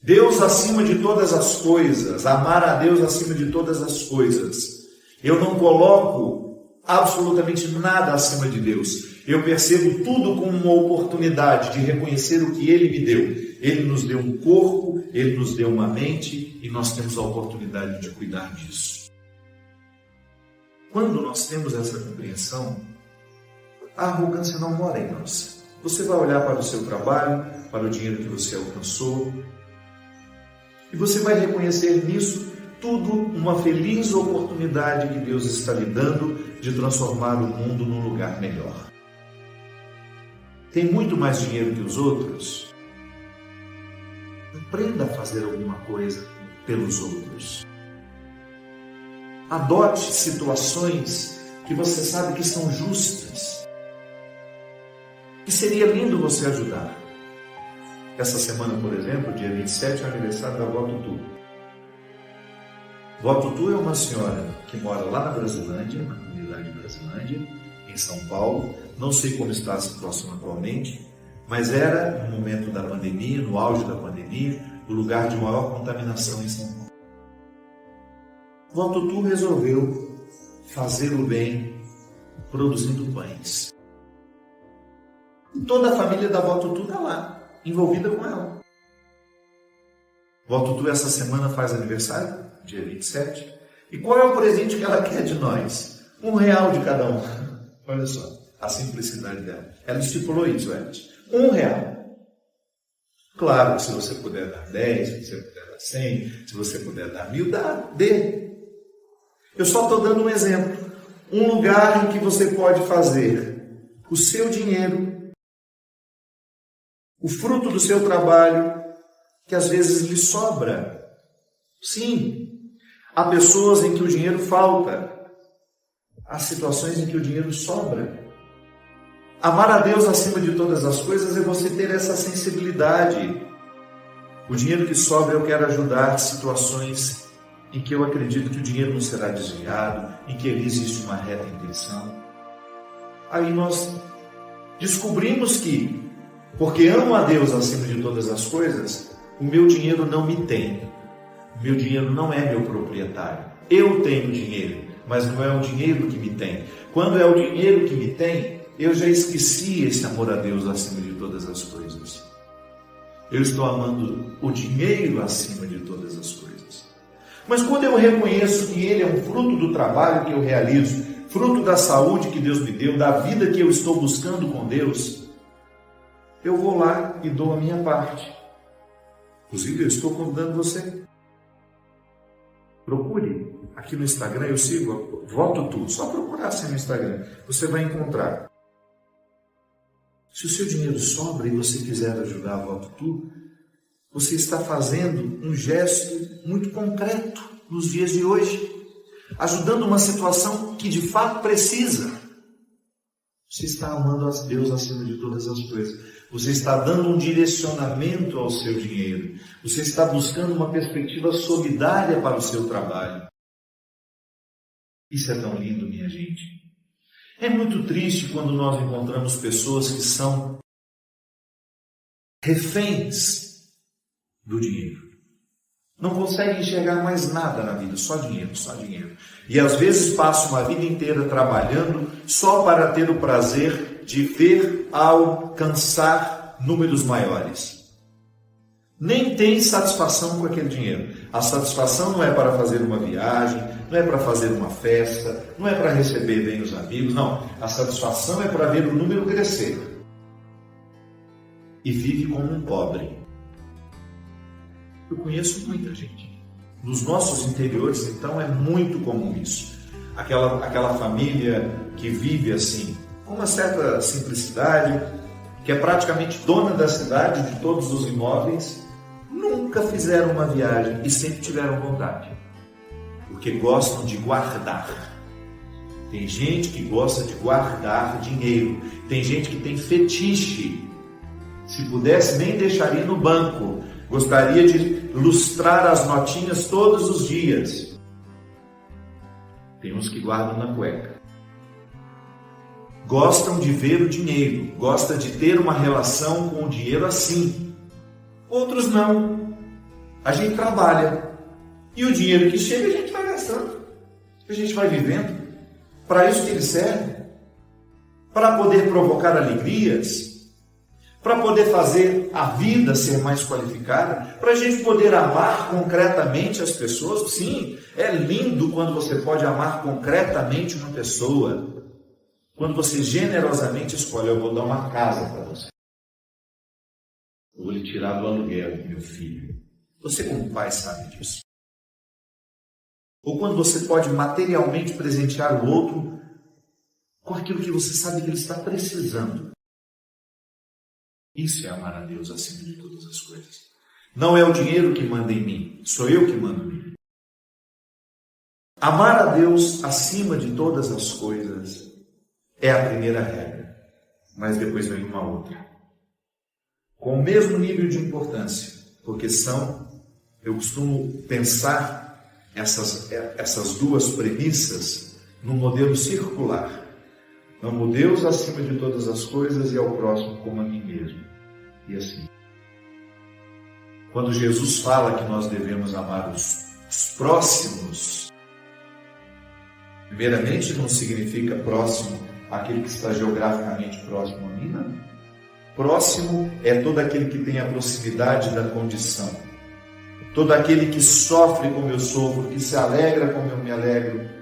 Deus acima de todas as coisas, amar a Deus acima de todas as coisas. Eu não coloco absolutamente nada acima de Deus. Eu percebo tudo como uma oportunidade de reconhecer o que Ele me deu. Ele nos deu um corpo, Ele nos deu uma mente e nós temos a oportunidade de cuidar disso. Quando nós temos essa compreensão, a arrogância não mora em nós. Você vai olhar para o seu trabalho, para o dinheiro que você alcançou, e você vai reconhecer nisso tudo uma feliz oportunidade que Deus está lhe dando de transformar o mundo num lugar melhor. Tem muito mais dinheiro que os outros? Aprenda a fazer alguma coisa pelos outros. Adote situações que você sabe que são justas, que seria lindo você ajudar. Essa semana, por exemplo, dia 27, é o aniversário da Vó Tutu. Vó Tutu é uma senhora que mora lá na Brasilândia, na comunidade Brasilândia, em São Paulo. Não sei como está a situação atualmente, mas era, no momento da pandemia, no auge da pandemia, o lugar de maior contaminação em São Paulo. Vó Tutu resolveu fazer o bem produzindo pães. E toda a família da Vó Tutu está lá, envolvida com ela. Vó Tutu essa semana faz aniversário, dia 27. E qual é o presente que ela quer de nós? R$1 de cada um. Olha só, a simplicidade dela. Ela estipulou isso antes. R$1. Claro que se você puder dar 10, se você puder dar 100, se você puder dar 1000, dê. Eu só estou dando um exemplo. Um lugar em que você pode fazer o seu dinheiro, o fruto do seu trabalho, que às vezes lhe sobra. Sim, há pessoas em que o dinheiro falta. Há situações em que o dinheiro sobra. Amar a Deus acima de todas as coisas é você ter essa sensibilidade. O dinheiro que sobra eu quero ajudar situações em que eu acredito que o dinheiro não será desviado, em que ali existe uma reta intenção. Aí nós descobrimos que, porque amo a Deus acima de todas as coisas, o meu dinheiro não me tem. O meu dinheiro não é meu proprietário. Eu tenho dinheiro, mas não é o dinheiro que me tem. Quando é o dinheiro que me tem, eu já esqueci esse amor a Deus acima de todas as coisas. Eu estou amando o dinheiro acima de todas as coisas. Mas quando eu reconheço que ele é um fruto do trabalho que eu realizo, fruto da saúde que Deus me deu, da vida que eu estou buscando com Deus, eu vou lá e dou a minha parte. Inclusive, eu estou convidando você. Procure aqui no Instagram, eu sigo Vó Tutu. Só procurar assim no Instagram, você vai encontrar. Se o seu dinheiro sobra e você quiser ajudar a Vó Tutu, você está fazendo um gesto muito concreto nos dias de hoje, ajudando uma situação que de fato precisa. Você está amando a Deus acima de todas as coisas. Você está dando um direcionamento ao seu dinheiro. Você está buscando uma perspectiva solidária para o seu trabalho. Isso é tão lindo, minha gente. É muito triste quando nós encontramos pessoas que são reféns do dinheiro. Não conseguem enxergar mais nada na vida, só dinheiro, só dinheiro. E às vezes passam uma vida inteira trabalhando só para ter o prazer de ver alcançar números maiores. Nem tem satisfação com aquele dinheiro. A satisfação não é para fazer uma viagem, não é para fazer uma festa, não é para receber bem os amigos, não. A satisfação é para ver o número crescer. E vive como um pobre. Eu conheço muita gente. Nos nossos interiores, então, é muito comum isso. Aquela família que vive assim, com uma certa simplicidade, que é praticamente dona da cidade, de todos os imóveis, nunca fizeram uma viagem e sempre tiveram vontade. Porque gostam de guardar. Tem gente que gosta de guardar dinheiro. Tem gente que tem fetiche. Se pudesse, nem deixaria no banco. Gostaria de lustrar as notinhas todos os dias. Tem uns que guardam na cueca. Gostam de ver o dinheiro. Gostam de ter uma relação com o dinheiro assim. Outros não. A gente trabalha. E o dinheiro que chega a gente vai gastando. A gente vai vivendo. Para isso que ele serve. Para poder provocar alegrias. para poder fazer a vida ser mais qualificada, para a gente poder amar concretamente as pessoas. Sim, é lindo quando você pode amar concretamente uma pessoa, quando você generosamente escolhe: eu vou dar uma casa para você, eu vou lhe tirar do aluguel, meu filho. Você como pai sabe disso. Ou quando você pode materialmente presentear o outro com aquilo que você sabe que ele está precisando. Isso é amar a Deus acima de todas as coisas. Não é o dinheiro que manda em mim, sou eu que mando em mim. Amar a Deus acima de todas as coisas é a primeira regra, mas depois vem uma outra, com o mesmo nível de importância, porque eu costumo pensar essas duas premissas num modelo circular. Amo Deus acima de todas as coisas e ao próximo como a mim mesmo. E assim. Quando Jesus fala que nós devemos amar os próximos, primeiramente não significa próximo aquele que está geograficamente próximo a mim, não. Próximo é todo aquele que tem a proximidade da condição. Todo aquele que sofre como eu sofro, que se alegra como eu me alegro,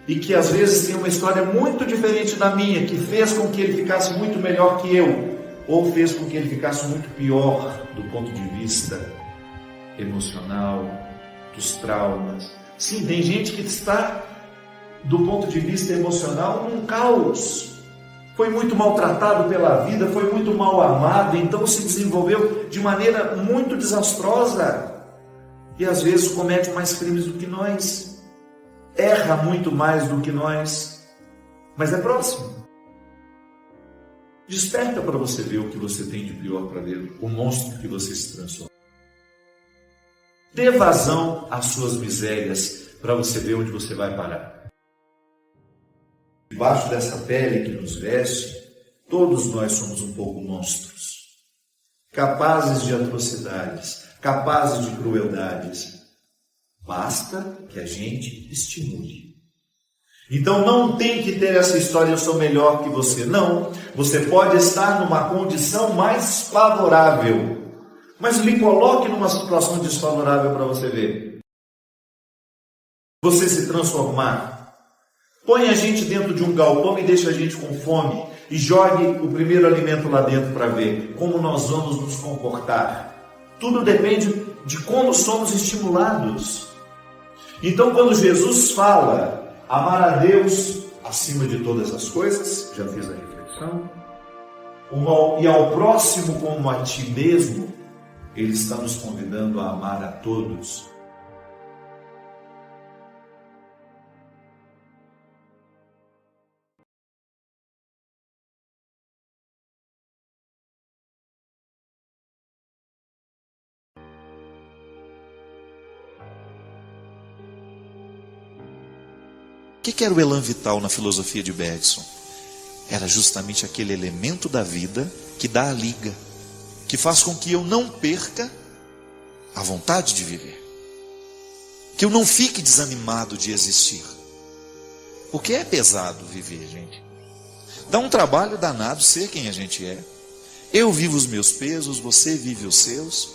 e que às vezes tem uma história muito diferente da minha, que fez com que ele ficasse muito melhor que eu, ou fez com que ele ficasse muito pior do ponto de vista emocional, dos traumas. Sim, tem gente que está, do ponto de vista emocional, num caos. Foi muito maltratado pela vida, foi muito mal amado, então se desenvolveu de maneira muito desastrosa. E às vezes comete mais crimes do que nós. Erra muito mais do que nós, mas é próximo. Desperta para você ver o que você tem de pior para ver, o monstro que você se transforma. Dê vazão às suas misérias para você ver onde você vai parar. Debaixo dessa pele que nos veste, todos nós somos um pouco monstros, capazes de atrocidades, capazes de crueldades. Basta que a gente estimule. Então não tem que ter essa história: eu sou melhor que você. Não, você pode estar numa condição mais favorável, mas lhe coloque numa situação desfavorável para você ver. Você se transformar. Põe a gente dentro de um galpão e deixa a gente com fome e jogue o primeiro alimento lá dentro para ver como nós vamos nos comportar. Tudo depende de como somos estimulados. Então, quando Jesus fala amar a Deus acima de todas as coisas, já fiz a reflexão, e ao próximo como a ti mesmo, Ele está nos convidando a amar a todos. O que era o elan vital na filosofia de Bergson? Era justamente aquele elemento da vida que dá a liga, que faz com que eu não perca a vontade de viver, que eu não fique desanimado de existir. Porque é pesado viver, gente. Dá um trabalho danado ser quem a gente é. Eu vivo os meus pesos, você vive os seus.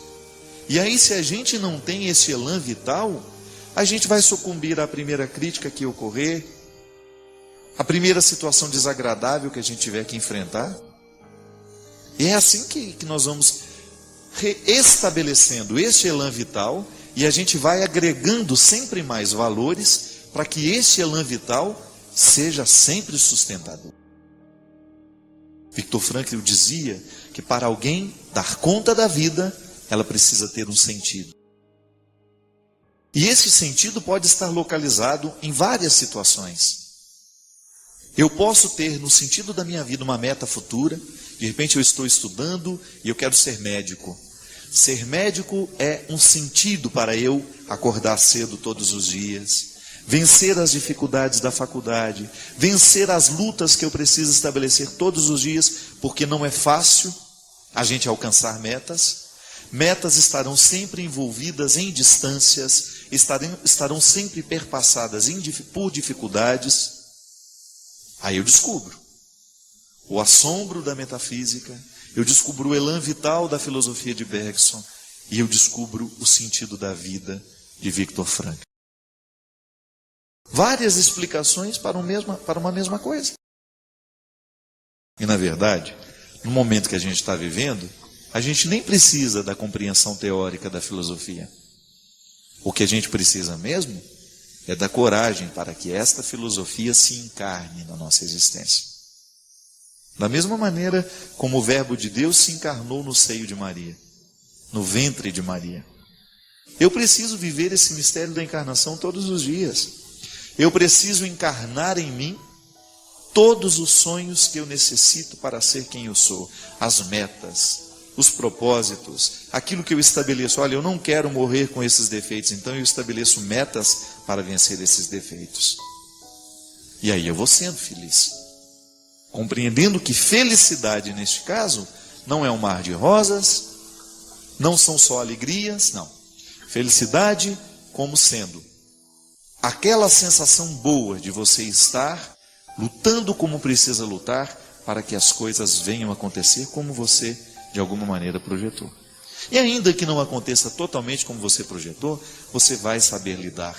E aí, se a gente não tem esse elan vital, a gente vai sucumbir à primeira crítica que ocorrer, à primeira situação desagradável que a gente tiver que enfrentar. E é assim que nós vamos reestabelecendo este elan vital, e a gente vai agregando sempre mais valores para que este elan vital seja sempre sustentador. Viktor Frankl dizia que para alguém dar conta da vida, ela precisa ter um sentido. E esse sentido pode estar localizado em várias situações. Eu posso ter no sentido da minha vida uma meta futura. De repente eu estou estudando e eu quero ser médico. Ser médico é um sentido para eu acordar cedo todos os dias, vencer as dificuldades da faculdade, vencer as lutas que eu preciso estabelecer todos os dias, porque não é fácil a gente alcançar metas. Metas estarão sempre envolvidas em distâncias, estarão sempre perpassadas por dificuldades. Aí eu descubro o assombro da metafísica eu descubro o elan vital da filosofia de Bergson e eu descubro o sentido da vida de Viktor Frankl. Várias explicações para uma mesma coisa. E na verdade, no momento que a gente está vivendo, a gente nem precisa da compreensão teórica da filosofia. O que a gente precisa mesmo é da coragem para que esta filosofia se encarne na nossa existência. Da mesma maneira como o Verbo de Deus se encarnou no seio de Maria, no ventre de Maria. Eu preciso viver esse mistério da encarnação todos os dias. Eu preciso encarnar em mim todos os sonhos que eu necessito para ser quem eu sou, as metas, os propósitos, aquilo que eu estabeleço. Olha, eu não quero morrer com esses defeitos, então eu estabeleço metas para vencer esses defeitos. E aí eu vou sendo feliz, compreendendo que felicidade neste caso não é um mar de rosas, não são só alegrias, não. Felicidade como sendo aquela sensação boa de você estar lutando como precisa lutar para que as coisas venham a acontecer como você de alguma maneira projetou. E ainda que não aconteça totalmente como você projetou, você vai saber lidar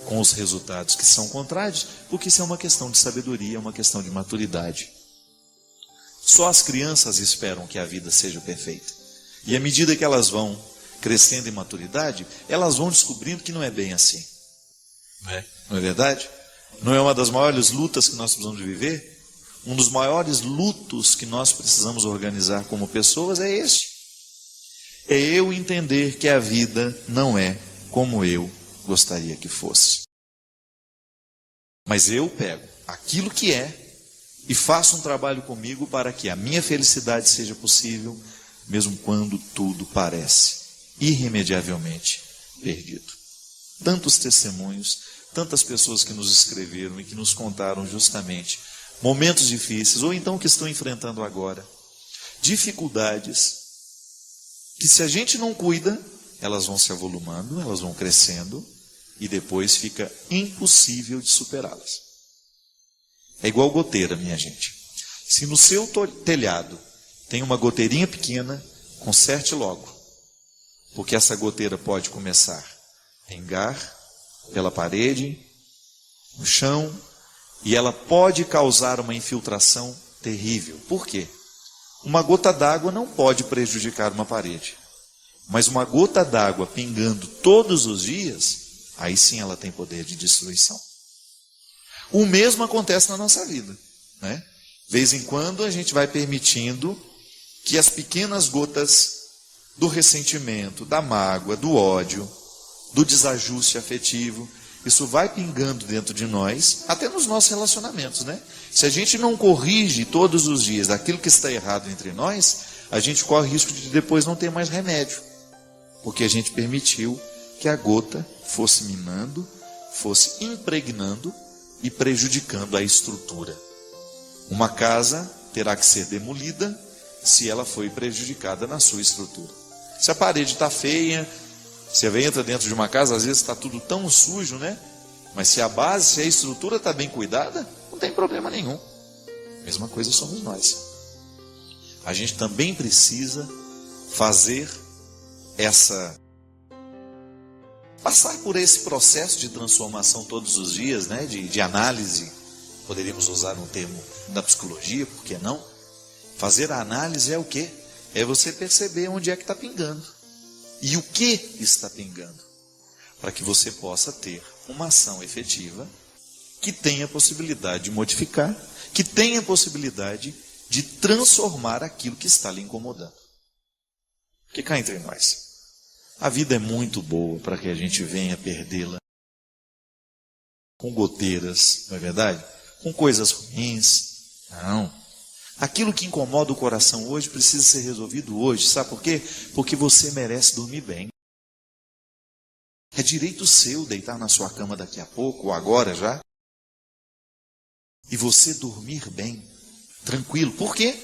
com os resultados que são contrários, porque isso é uma questão de sabedoria, é uma questão de maturidade. Só as crianças esperam que a vida seja perfeita. E à medida que elas vão crescendo em maturidade, elas vão descobrindo que não é bem assim. Não é verdade? Não é uma das maiores lutas que nós precisamos viver? Um dos maiores lutos que nós precisamos organizar como pessoas é este. É eu entender que a vida não é como eu gostaria que fosse. Mas eu pego aquilo que é e faço um trabalho comigo para que a minha felicidade seja possível, mesmo quando tudo parece irremediavelmente perdido. Tantos testemunhos, tantas pessoas que nos escreveram e que nos contaram justamente momentos difíceis, ou então que estão enfrentando agora dificuldades, que se a gente não cuida, elas vão se avolumando, elas vão crescendo, e depois fica impossível de superá-las. É igual goteira, minha gente. Se no seu telhado tem uma goteirinha pequena, conserte logo, porque essa goteira pode começar a pingar pela parede, no chão, e ela pode causar uma infiltração terrível. Por quê? Uma gota d'água não pode prejudicar uma parede, mas uma gota d'água pingando todos os dias, aí sim ela tem poder de destruição. O mesmo acontece na nossa vida, né? De vez em quando a gente vai permitindo que as pequenas gotas do ressentimento, da mágoa, do ódio, do desajuste afetivo, isso vai pingando dentro de nós, até nos nossos relacionamentos, né? Se a gente não corrige todos os dias aquilo que está errado entre nós, a gente corre o risco de depois não ter mais remédio, porque a gente permitiu que a gota fosse minando, fosse impregnando e prejudicando a estrutura. Uma casa terá que ser demolida se ela foi prejudicada na sua estrutura. Se a parede está feia, você entra dentro de uma casa, às vezes está tudo tão sujo, né? Mas se a base, se a estrutura está bem cuidada, não tem problema nenhum. Mesma coisa somos nós. A gente também precisa fazer passar por esse processo de transformação todos os dias, né? De análise. Poderíamos usar um termo da psicologia, por que não? Fazer a análise é o quê? É você perceber onde é que está pingando. E o que está pingando, para que você possa ter uma ação efetiva que tenha possibilidade de modificar, que tenha possibilidade de transformar aquilo que está lhe incomodando. Porque cá entre nós, a vida é muito boa para que a gente venha perdê-la com goteiras, não é verdade? Com coisas ruins. Não. Aquilo que incomoda o coração hoje precisa ser resolvido hoje. Sabe por quê? Porque você merece dormir bem. É direito seu deitar na sua cama daqui a pouco, ou agora já, e você dormir bem, tranquilo. Por quê?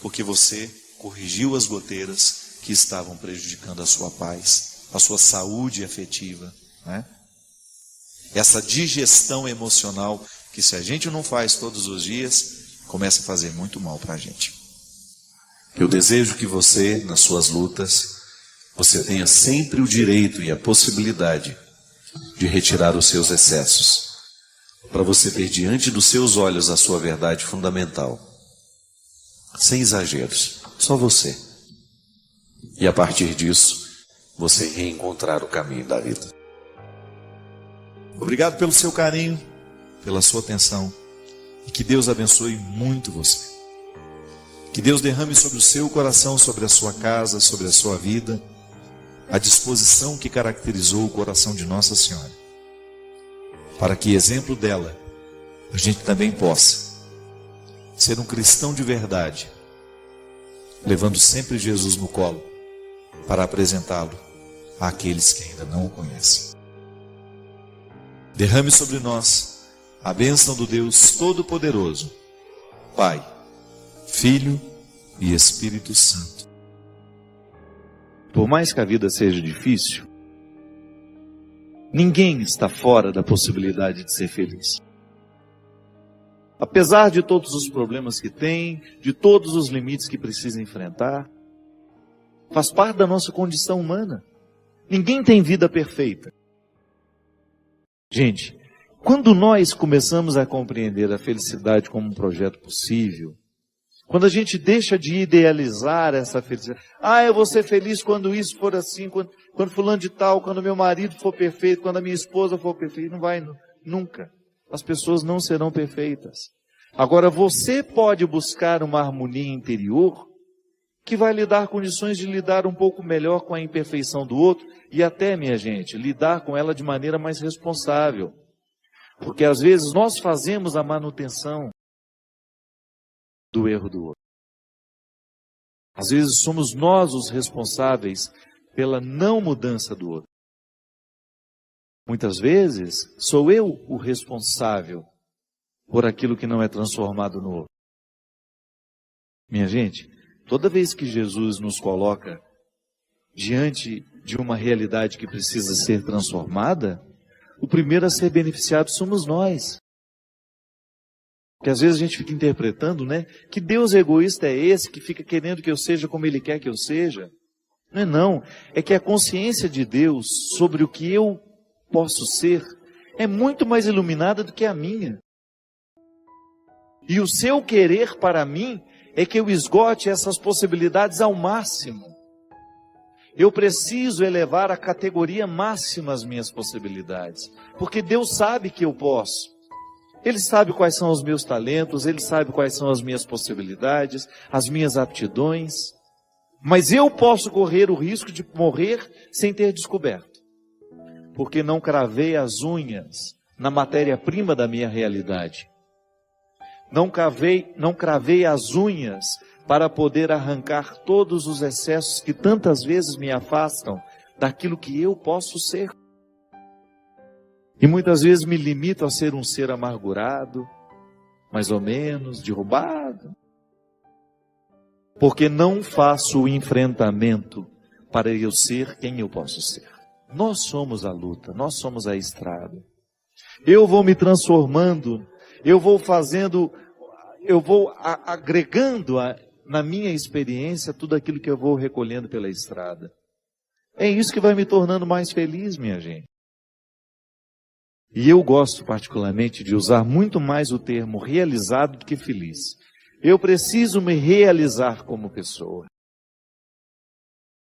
Porque você corrigiu as goteiras que estavam prejudicando a sua paz, a sua saúde afetiva, né? Essa digestão emocional que, se a gente não faz todos os dias, começa a fazer muito mal para a gente. Eu desejo que você, nas suas lutas, você tenha sempre o direito e a possibilidade de retirar os seus excessos, para você ter diante dos seus olhos a sua verdade fundamental, sem exageros, só você. E a partir disso, você reencontrar o caminho da vida. Obrigado pelo seu carinho, pela sua atenção, e que Deus abençoe muito você. Que Deus derrame sobre o seu coração, sobre a sua casa, sobre a sua vida, a disposição que caracterizou o coração de Nossa Senhora, para que, exemplo dela, a gente também possa ser um cristão de verdade, levando sempre Jesus no colo, para apresentá-lo àqueles que ainda não o conhecem. Derrame sobre nós a bênção do Deus Todo-Poderoso, Pai, Filho e Espírito Santo. Por mais que a vida seja difícil, ninguém está fora da possibilidade de ser feliz. Apesar de todos os problemas que tem, de todos os limites que precisa enfrentar, faz parte da nossa condição humana. Ninguém tem vida perfeita. Gente, quando nós começamos a compreender a felicidade como um projeto possível, quando a gente deixa de idealizar essa felicidade, eu vou ser feliz quando isso for assim, quando fulano de tal, quando meu marido for perfeito, quando a minha esposa for perfeita, não vai nunca. As pessoas não serão perfeitas. Agora você pode buscar uma harmonia interior que vai lhe dar condições de lidar um pouco melhor com a imperfeição do outro e até, minha gente, lidar com ela de maneira mais responsável. Porque às vezes nós fazemos a manutenção do erro do outro. Às vezes somos nós os responsáveis pela não mudança do outro. Muitas vezes sou eu o responsável por aquilo que não é transformado no outro. Minha gente, toda vez que Jesus nos coloca diante de uma realidade que precisa ser transformada, o primeiro a ser beneficiado somos nós. Porque às vezes a gente fica interpretando, que Deus egoísta é esse, que fica querendo que eu seja como Ele quer que eu seja. Não, é que a consciência de Deus sobre o que eu posso ser é muito mais iluminada do que a minha. E o seu querer para mim é que eu esgote essas possibilidades ao máximo. Eu preciso elevar a categoria máxima as minhas possibilidades, porque Deus sabe que eu posso. Ele sabe quais são os meus talentos, Ele sabe quais são as minhas possibilidades, as minhas aptidões. Mas eu posso correr o risco de morrer sem ter descoberto, porque não cravei as unhas na matéria-prima da minha realidade. Não cravei as unhas para poder arrancar todos os excessos que tantas vezes me afastam daquilo que eu posso ser. E muitas vezes me limito a ser um ser amargurado, mais ou menos, derrubado, porque não faço o enfrentamento para eu ser quem eu posso ser. Nós somos a luta, nós somos a estrada. Eu vou me transformando, eu vou agregando na minha experiência tudo aquilo que eu vou recolhendo pela estrada. É isso que vai me tornando mais feliz, minha gente. E eu gosto particularmente de usar muito mais o termo realizado do que feliz. Eu preciso me realizar como pessoa.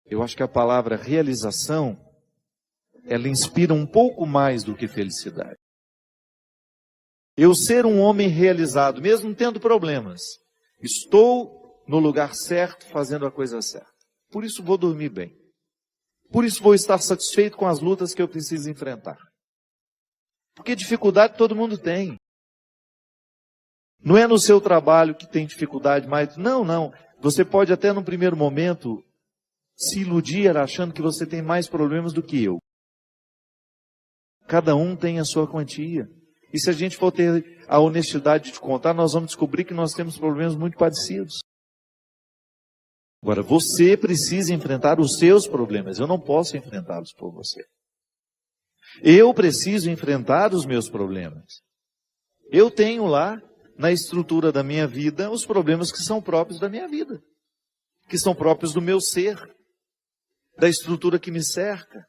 Eu acho que a palavra realização, ela inspira um pouco mais do que felicidade. Eu ser um homem realizado, mesmo tendo problemas, estou no lugar certo, fazendo a coisa certa. Por isso vou dormir bem. Por isso vou estar satisfeito com as lutas que eu preciso enfrentar. Porque dificuldade todo mundo tem. Não é no seu trabalho que tem dificuldade, mas não. Você pode até num primeiro momento se iludir achando que você tem mais problemas do que eu. Cada um tem a sua quantia. E se a gente for ter a honestidade de contar, nós vamos descobrir que nós temos problemas muito parecidos. Agora, você precisa enfrentar os seus problemas. Eu não posso enfrentá-los por você. Eu preciso enfrentar os meus problemas. Eu tenho lá, na estrutura da minha vida, os problemas que são próprios da minha vida. que são próprios do meu ser, da estrutura que me cerca.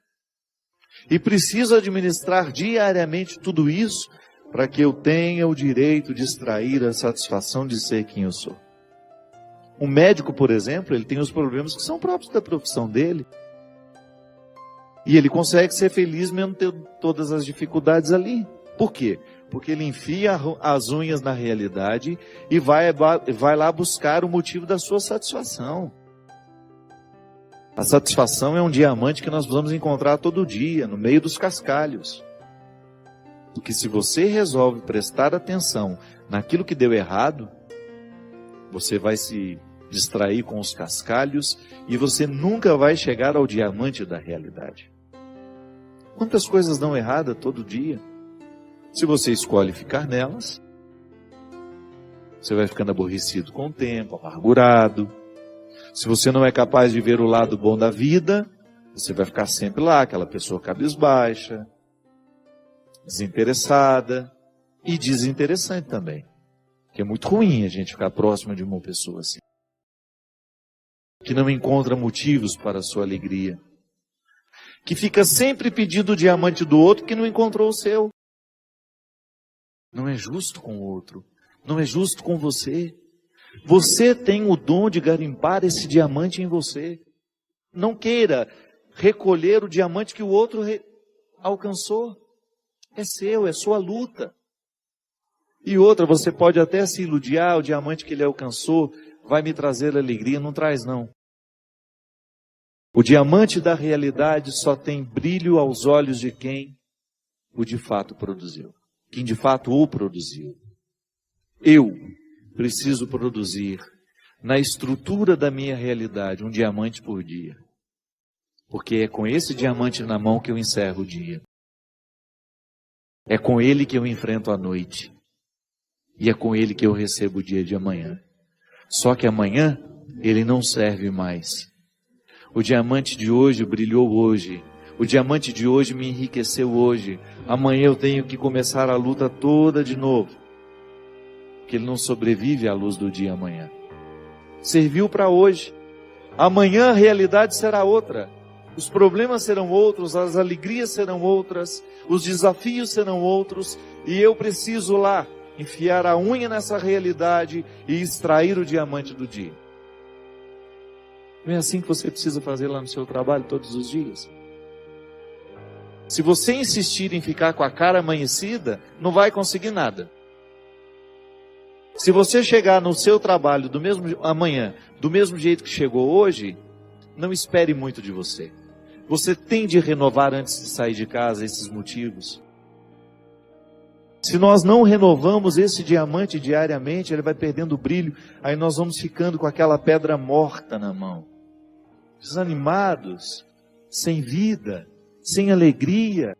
E preciso administrar diariamente tudo isso para que eu tenha o direito de extrair a satisfação de ser quem eu sou. Um médico, por exemplo, ele tem os problemas que são próprios da profissão dele. E ele consegue ser feliz mesmo tendo todas as dificuldades ali. Por quê? Porque ele enfia as unhas na realidade e vai lá buscar o motivo da sua satisfação. A satisfação é um diamante que nós vamos encontrar todo dia, no meio dos cascalhos. Porque se você resolve prestar atenção naquilo que deu errado, você vai se distrair com os cascalhos e você nunca vai chegar ao diamante da realidade. Quantas coisas dão errada todo dia? Se você escolhe ficar nelas, você vai ficando aborrecido com o tempo, amargurado. Se você não é capaz de ver o lado bom da vida, você vai ficar sempre lá, aquela pessoa cabisbaixa, desinteressada e desinteressante também. Porque é muito ruim a gente ficar próximo de uma pessoa assim, que não encontra motivos para a sua alegria, que fica sempre pedindo o diamante do outro que não encontrou o seu. Não é justo com o outro, não é justo com você. Você tem o dom de garimpar esse diamante em você. Não queira recolher o diamante que o outro alcançou. É seu, é sua luta. E outra, você pode até se iludir, o diamante que ele alcançou vai me trazer alegria. Não traz, não. O diamante da realidade só tem brilho aos olhos de quem o de fato produziu. Quem de fato o produziu. Eu preciso produzir na estrutura da minha realidade um diamante por dia. Porque é com esse diamante na mão que eu encerro o dia. É com ele que eu enfrento a noite. E é com ele que eu recebo o dia de amanhã. Só que amanhã ele não serve mais. O diamante de hoje brilhou hoje. O diamante de hoje me enriqueceu hoje. Amanhã eu tenho que começar a luta toda de novo. Porque ele não sobrevive à luz do dia amanhã. Serviu para hoje. Amanhã a realidade será outra. Os problemas serão outros, as alegrias serão outras, os desafios serão outros. E eu preciso lá enfiar a unha nessa realidade e extrair o diamante do dia. Não é assim que você precisa fazer lá no seu trabalho todos os dias? Se você insistir em ficar com a cara amanhecida, não vai conseguir nada. Se você chegar no seu trabalho amanhã, do mesmo jeito que chegou hoje, não espere muito de você. Você tem de renovar antes de sair de casa esses motivos. Se nós não renovamos esse diamante diariamente, ele vai perdendo o brilho, aí nós vamos ficando com aquela pedra morta na mão. Desanimados, sem vida, sem alegria.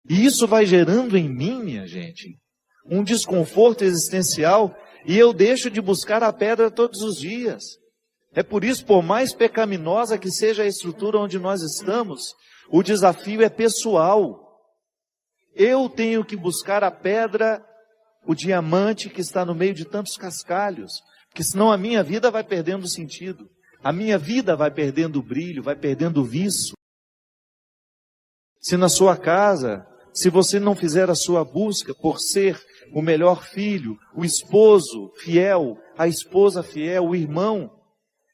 E isso vai gerando em mim, minha gente, um desconforto existencial, e eu deixo de buscar a pedra todos os dias. É por isso, por mais pecaminosa que seja a estrutura onde nós estamos, o desafio é pessoal. Eu tenho que buscar a pedra, o diamante que está no meio de tantos cascalhos, porque senão a minha vida vai perdendo sentido. A minha vida vai perdendo o brilho, vai perdendo o viço. Se na sua casa, se você não fizer a sua busca por ser o melhor filho, o esposo fiel, a esposa fiel, o irmão,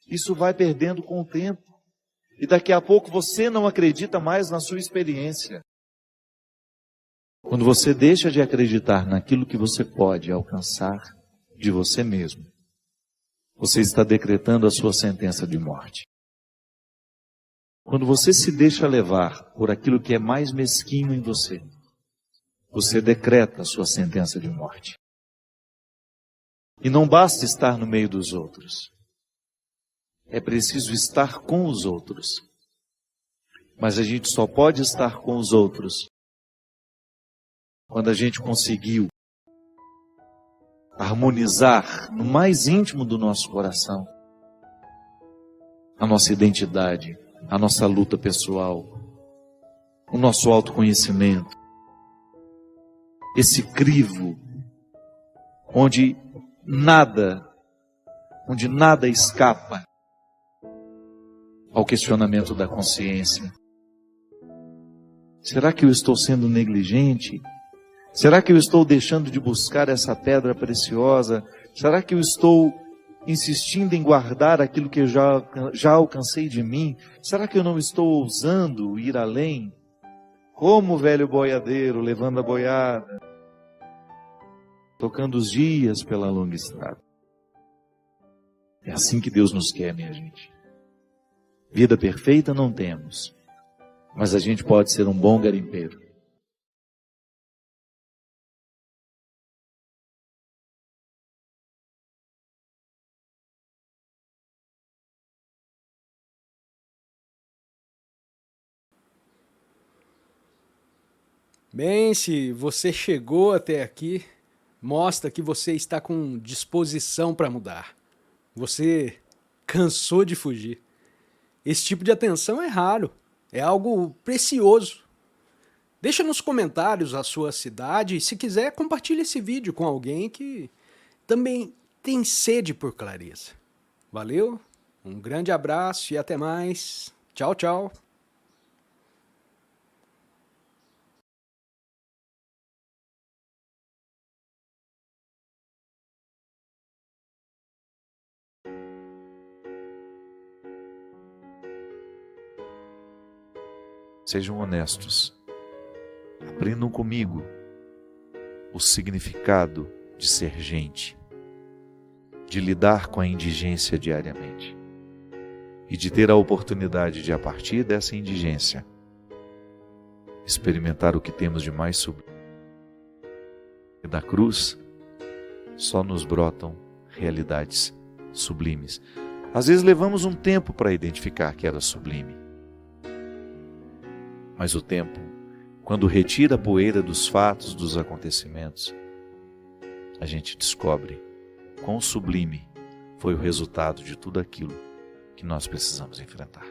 isso vai perdendo com o tempo. E daqui a pouco você não acredita mais na sua experiência. Quando você deixa de acreditar naquilo que você pode alcançar de você mesmo, você está decretando a sua sentença de morte. Quando você se deixa levar por aquilo que é mais mesquinho em você, você decreta a sua sentença de morte. E não basta estar no meio dos outros. É preciso estar com os outros. Mas a gente só pode estar com os outros quando a gente conseguiu harmonizar no mais íntimo do nosso coração a nossa identidade, a nossa luta pessoal, o nosso autoconhecimento. Esse crivo onde nada onde nada escapa ao questionamento da consciência. Será que eu estou sendo negligente? Será que eu estou deixando de buscar essa pedra preciosa? Será que eu estou insistindo em guardar aquilo que eu já alcancei de mim? Será que eu não estou ousando ir além? Como o velho boiadeiro levando a boiada, tocando os dias pela longa estrada. É assim que Deus nos quer, minha gente. Vida perfeita não temos, mas a gente pode ser um bom garimpeiro. Bem, se você chegou até aqui, mostra que você está com disposição para mudar. Você cansou de fugir. Esse tipo de atenção é raro, é algo precioso. Deixa nos comentários a sua cidade e, se quiser, compartilhe esse vídeo com alguém que também tem sede por clareza. Valeu, um grande abraço e até mais. Tchau, tchau. Sejam honestos. Aprendam comigo o significado de ser gente, de lidar com a indigência diariamente e de ter a oportunidade de, a partir dessa indigência, experimentar o que temos de mais sublime. Da cruz só nos brotam realidades sublimes. Às vezes levamos um tempo para identificar que era sublime. Mas o tempo, quando retira a poeira dos fatos, dos acontecimentos, a gente descobre quão sublime foi o resultado de tudo aquilo que nós precisamos enfrentar.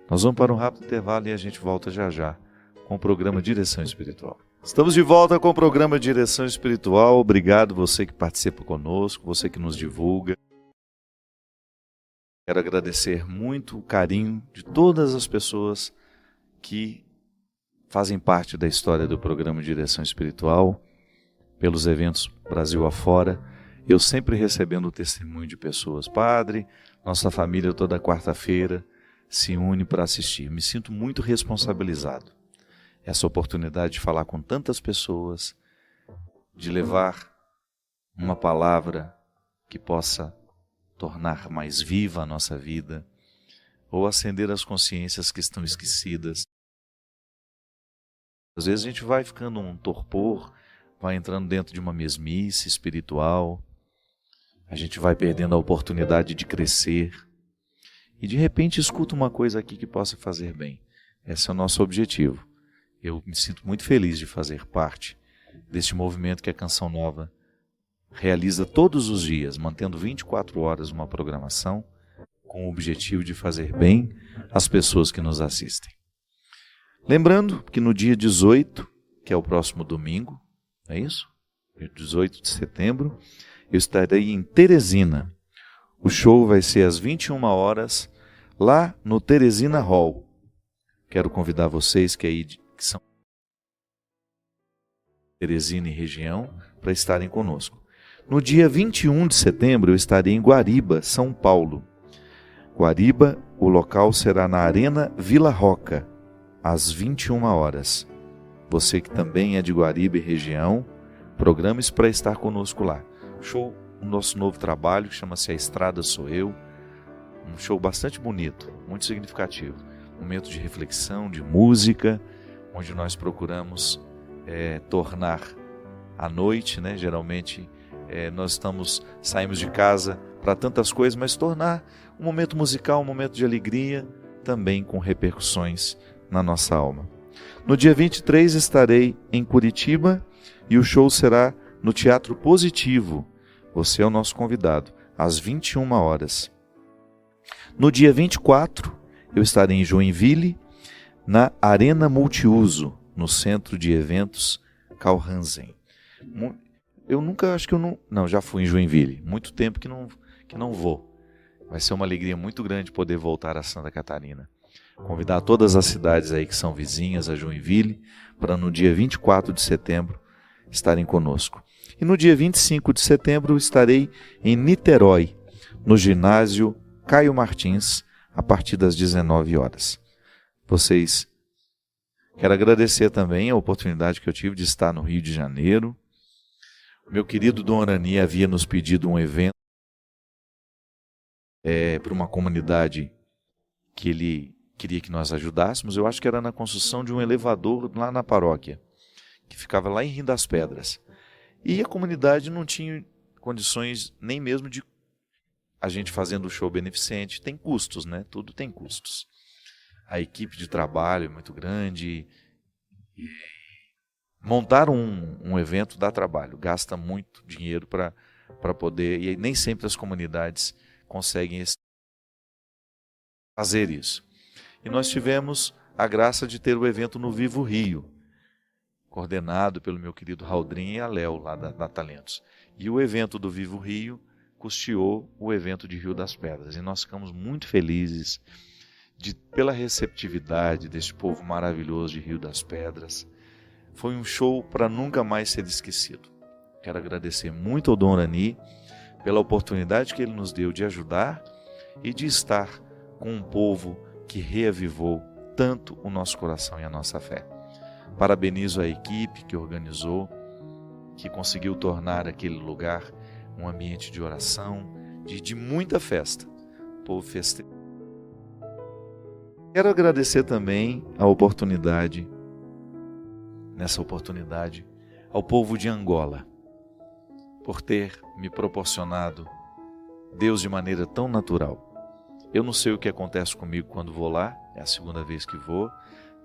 Nós vamos para um rápido intervalo e a gente volta já já com o programa Direção Espiritual. Estamos de volta com o programa Direção Espiritual. Obrigado você que participa conosco, você que nos divulga. Quero agradecer muito o carinho de todas as pessoas que fazem parte da história do programa Direção Espiritual, pelos eventos Brasil afora, eu sempre recebendo o testemunho de pessoas. Padre, nossa família toda quarta-feira se une para assistir. Me sinto muito responsabilizado. Essa oportunidade de falar com tantas pessoas, de levar uma palavra que possa tornar mais viva a nossa vida, ou acender as consciências que estão esquecidas. Às vezes a gente vai ficando um torpor, vai entrando dentro de uma mesmice espiritual, a gente vai perdendo a oportunidade de crescer e de repente escuta uma coisa aqui que possa fazer bem. Esse é o nosso objetivo. Eu me sinto muito feliz de fazer parte deste movimento que a Canção Nova realiza todos os dias, mantendo 24 horas uma programação com o objetivo de fazer bem às pessoas que nos assistem. Lembrando que no dia 18, que é o próximo domingo, é isso? Dia 18 de setembro, eu estarei em Teresina. O show vai ser às 21 horas, lá no Teresina Hall. Quero convidar vocês que são Teresina e região, para estarem conosco. No dia 21 de setembro, eu estarei em Guariba, São Paulo. Guariba, o local será na Arena Vila Roca, às 21 horas. Você que também é de Guariba e região, programe-se para estar conosco lá. Show, o nosso novo trabalho, que chama-se A Estrada Sou Eu. Um show bastante bonito, muito significativo. Momento de reflexão, de música, onde nós procuramos tornar a noite, né? Geralmente nós saímos de casa para tantas coisas, mas tornar um momento musical, um momento de alegria, também com repercussões na nossa alma. No dia 23 estarei em Curitiba e o show será no Teatro Positivo. Você é o nosso convidado, às 21 horas. No dia 24, eu estarei em Joinville, na Arena Multiuso, no Centro de Eventos Carl Hansen. Já fui em Joinville. Muito tempo que que não vou. Vai ser uma alegria muito grande poder voltar a Santa Catarina. Convidar todas as cidades aí que são vizinhas a Joinville, para no dia 24 de setembro estarem conosco. E no dia 25 de setembro estarei em Niterói, no ginásio Caio Martins, a partir das 19 horas. Quero agradecer também a oportunidade que eu tive de estar no Rio de Janeiro. Meu querido Dom Arani havia nos pedido um evento para uma comunidade que ele queria que nós ajudássemos. Eu acho que era na construção de um elevador lá na paróquia, que ficava lá em Rio das Pedras. E a comunidade não tinha condições nem mesmo de a gente fazendo o show beneficente. Tem custos, né? Tudo tem custos. A equipe de trabalho é muito grande. E montar um evento dá trabalho, gasta muito dinheiro para poder, e nem sempre as comunidades conseguem fazer isso. E nós tivemos a graça de ter o evento no Vivo Rio, coordenado pelo meu querido Raudrim e a Léo, lá da Talentos. E o evento do Vivo Rio custeou o evento de Rio das Pedras. E nós ficamos muito felizes pela receptividade deste povo maravilhoso de Rio das Pedras. Foi um show para nunca mais ser esquecido. Quero agradecer muito ao Dom Arani pela oportunidade que ele nos deu de ajudar e de estar com um povo que reavivou tanto o nosso coração e a nossa fé. Parabenizo a equipe que organizou, que conseguiu tornar aquele lugar um ambiente de oração, de muita festa. Povo festeiro. Quero agradecer também nessa oportunidade, ao povo de Angola, por ter me proporcionado Deus de maneira tão natural. Eu não sei o que acontece comigo quando vou lá, é a segunda vez que vou.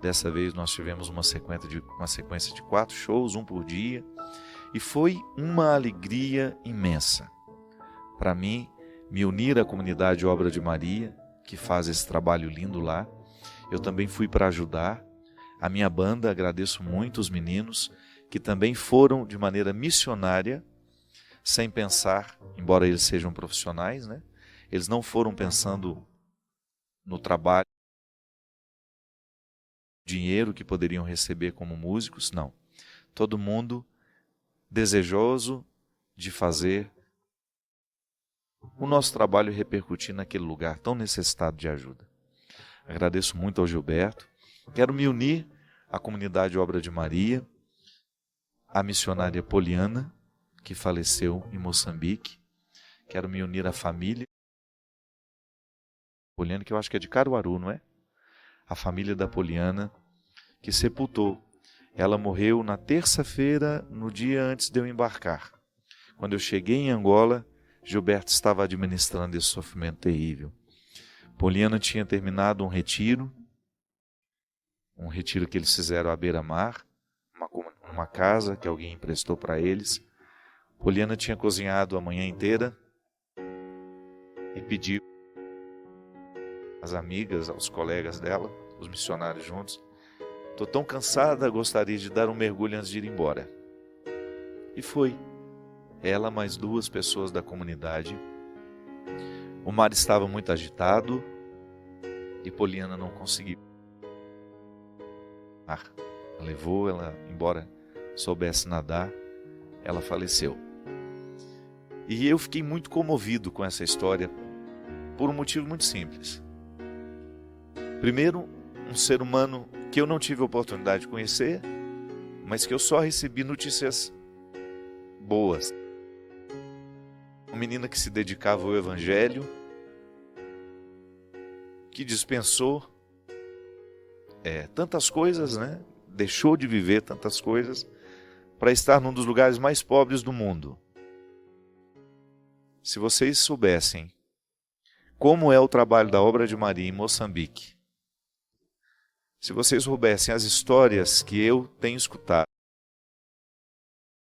Dessa vez nós tivemos uma sequência de 4 shows, um por dia, e foi uma alegria imensa para mim me unir à comunidade Obra de Maria, que faz esse trabalho lindo lá. Eu também fui para ajudar a minha banda, agradeço muito os meninos que também foram de maneira missionária, sem pensar, embora eles sejam profissionais, né? Eles não foram pensando no trabalho, dinheiro que poderiam receber como músicos, não. Todo mundo desejoso de fazer o nosso trabalho repercutir naquele lugar tão necessitado de ajuda. Agradeço muito ao Gilberto. Quero me unir à comunidade Obra de Maria, à missionária Poliana, que faleceu em Moçambique. Quero me unir à família Poliana, que eu acho que é de Caruaru, não é? A família da Poliana, que sepultou. Ela morreu na terça-feira, no dia antes de eu embarcar. Quando eu cheguei em Angola, Gilberto estava administrando esse sofrimento terrível. Poliana tinha terminado um retiro que eles fizeram à beira-mar, uma casa que alguém emprestou para eles. Poliana tinha cozinhado a manhã inteira e pediu às amigas, aos colegas dela, os missionários juntos: estou tão cansada, gostaria de dar um mergulho antes de ir embora. E foi. Ela mais 2 pessoas da comunidade. O mar estava muito agitado e Poliana não conseguiu. Levou ela, embora soubesse nadar, ela faleceu. E eu fiquei muito comovido com essa história por um motivo muito simples. Primeiro, um ser humano que eu não tive a oportunidade de conhecer, mas que eu só recebi notícias boas. Uma menina que se dedicava ao Evangelho, que dispensou tantas coisas, né? Deixou de viver tantas coisas para estar num dos lugares mais pobres do mundo. Se vocês soubessem como é o trabalho da Obra de Maria em Moçambique, se vocês soubessem as histórias que eu tenho escutado,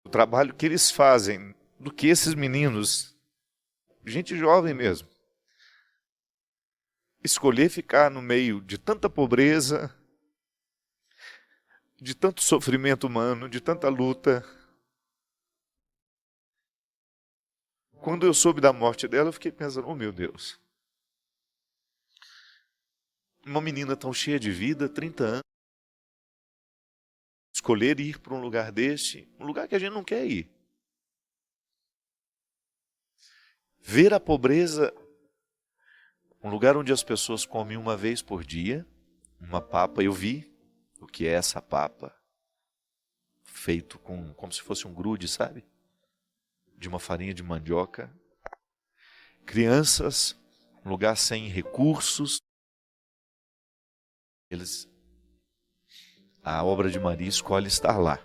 o trabalho que eles fazem, do que esses meninos, gente jovem mesmo, escolher ficar no meio de tanta pobreza, de tanto sofrimento humano, de tanta luta, Quando eu soube da morte dela, eu fiquei pensando, oh meu Deus. Uma menina tão cheia de vida, 30 anos, escolher ir para um lugar deste, um lugar que a gente não quer ir. Ver a pobreza, um lugar onde as pessoas comem uma vez por dia, uma papa, eu vi o que é essa papa, feito como se fosse um grude, sabe? De uma farinha de mandioca. Crianças, um lugar sem recursos. A obra de Maria escolhe estar lá.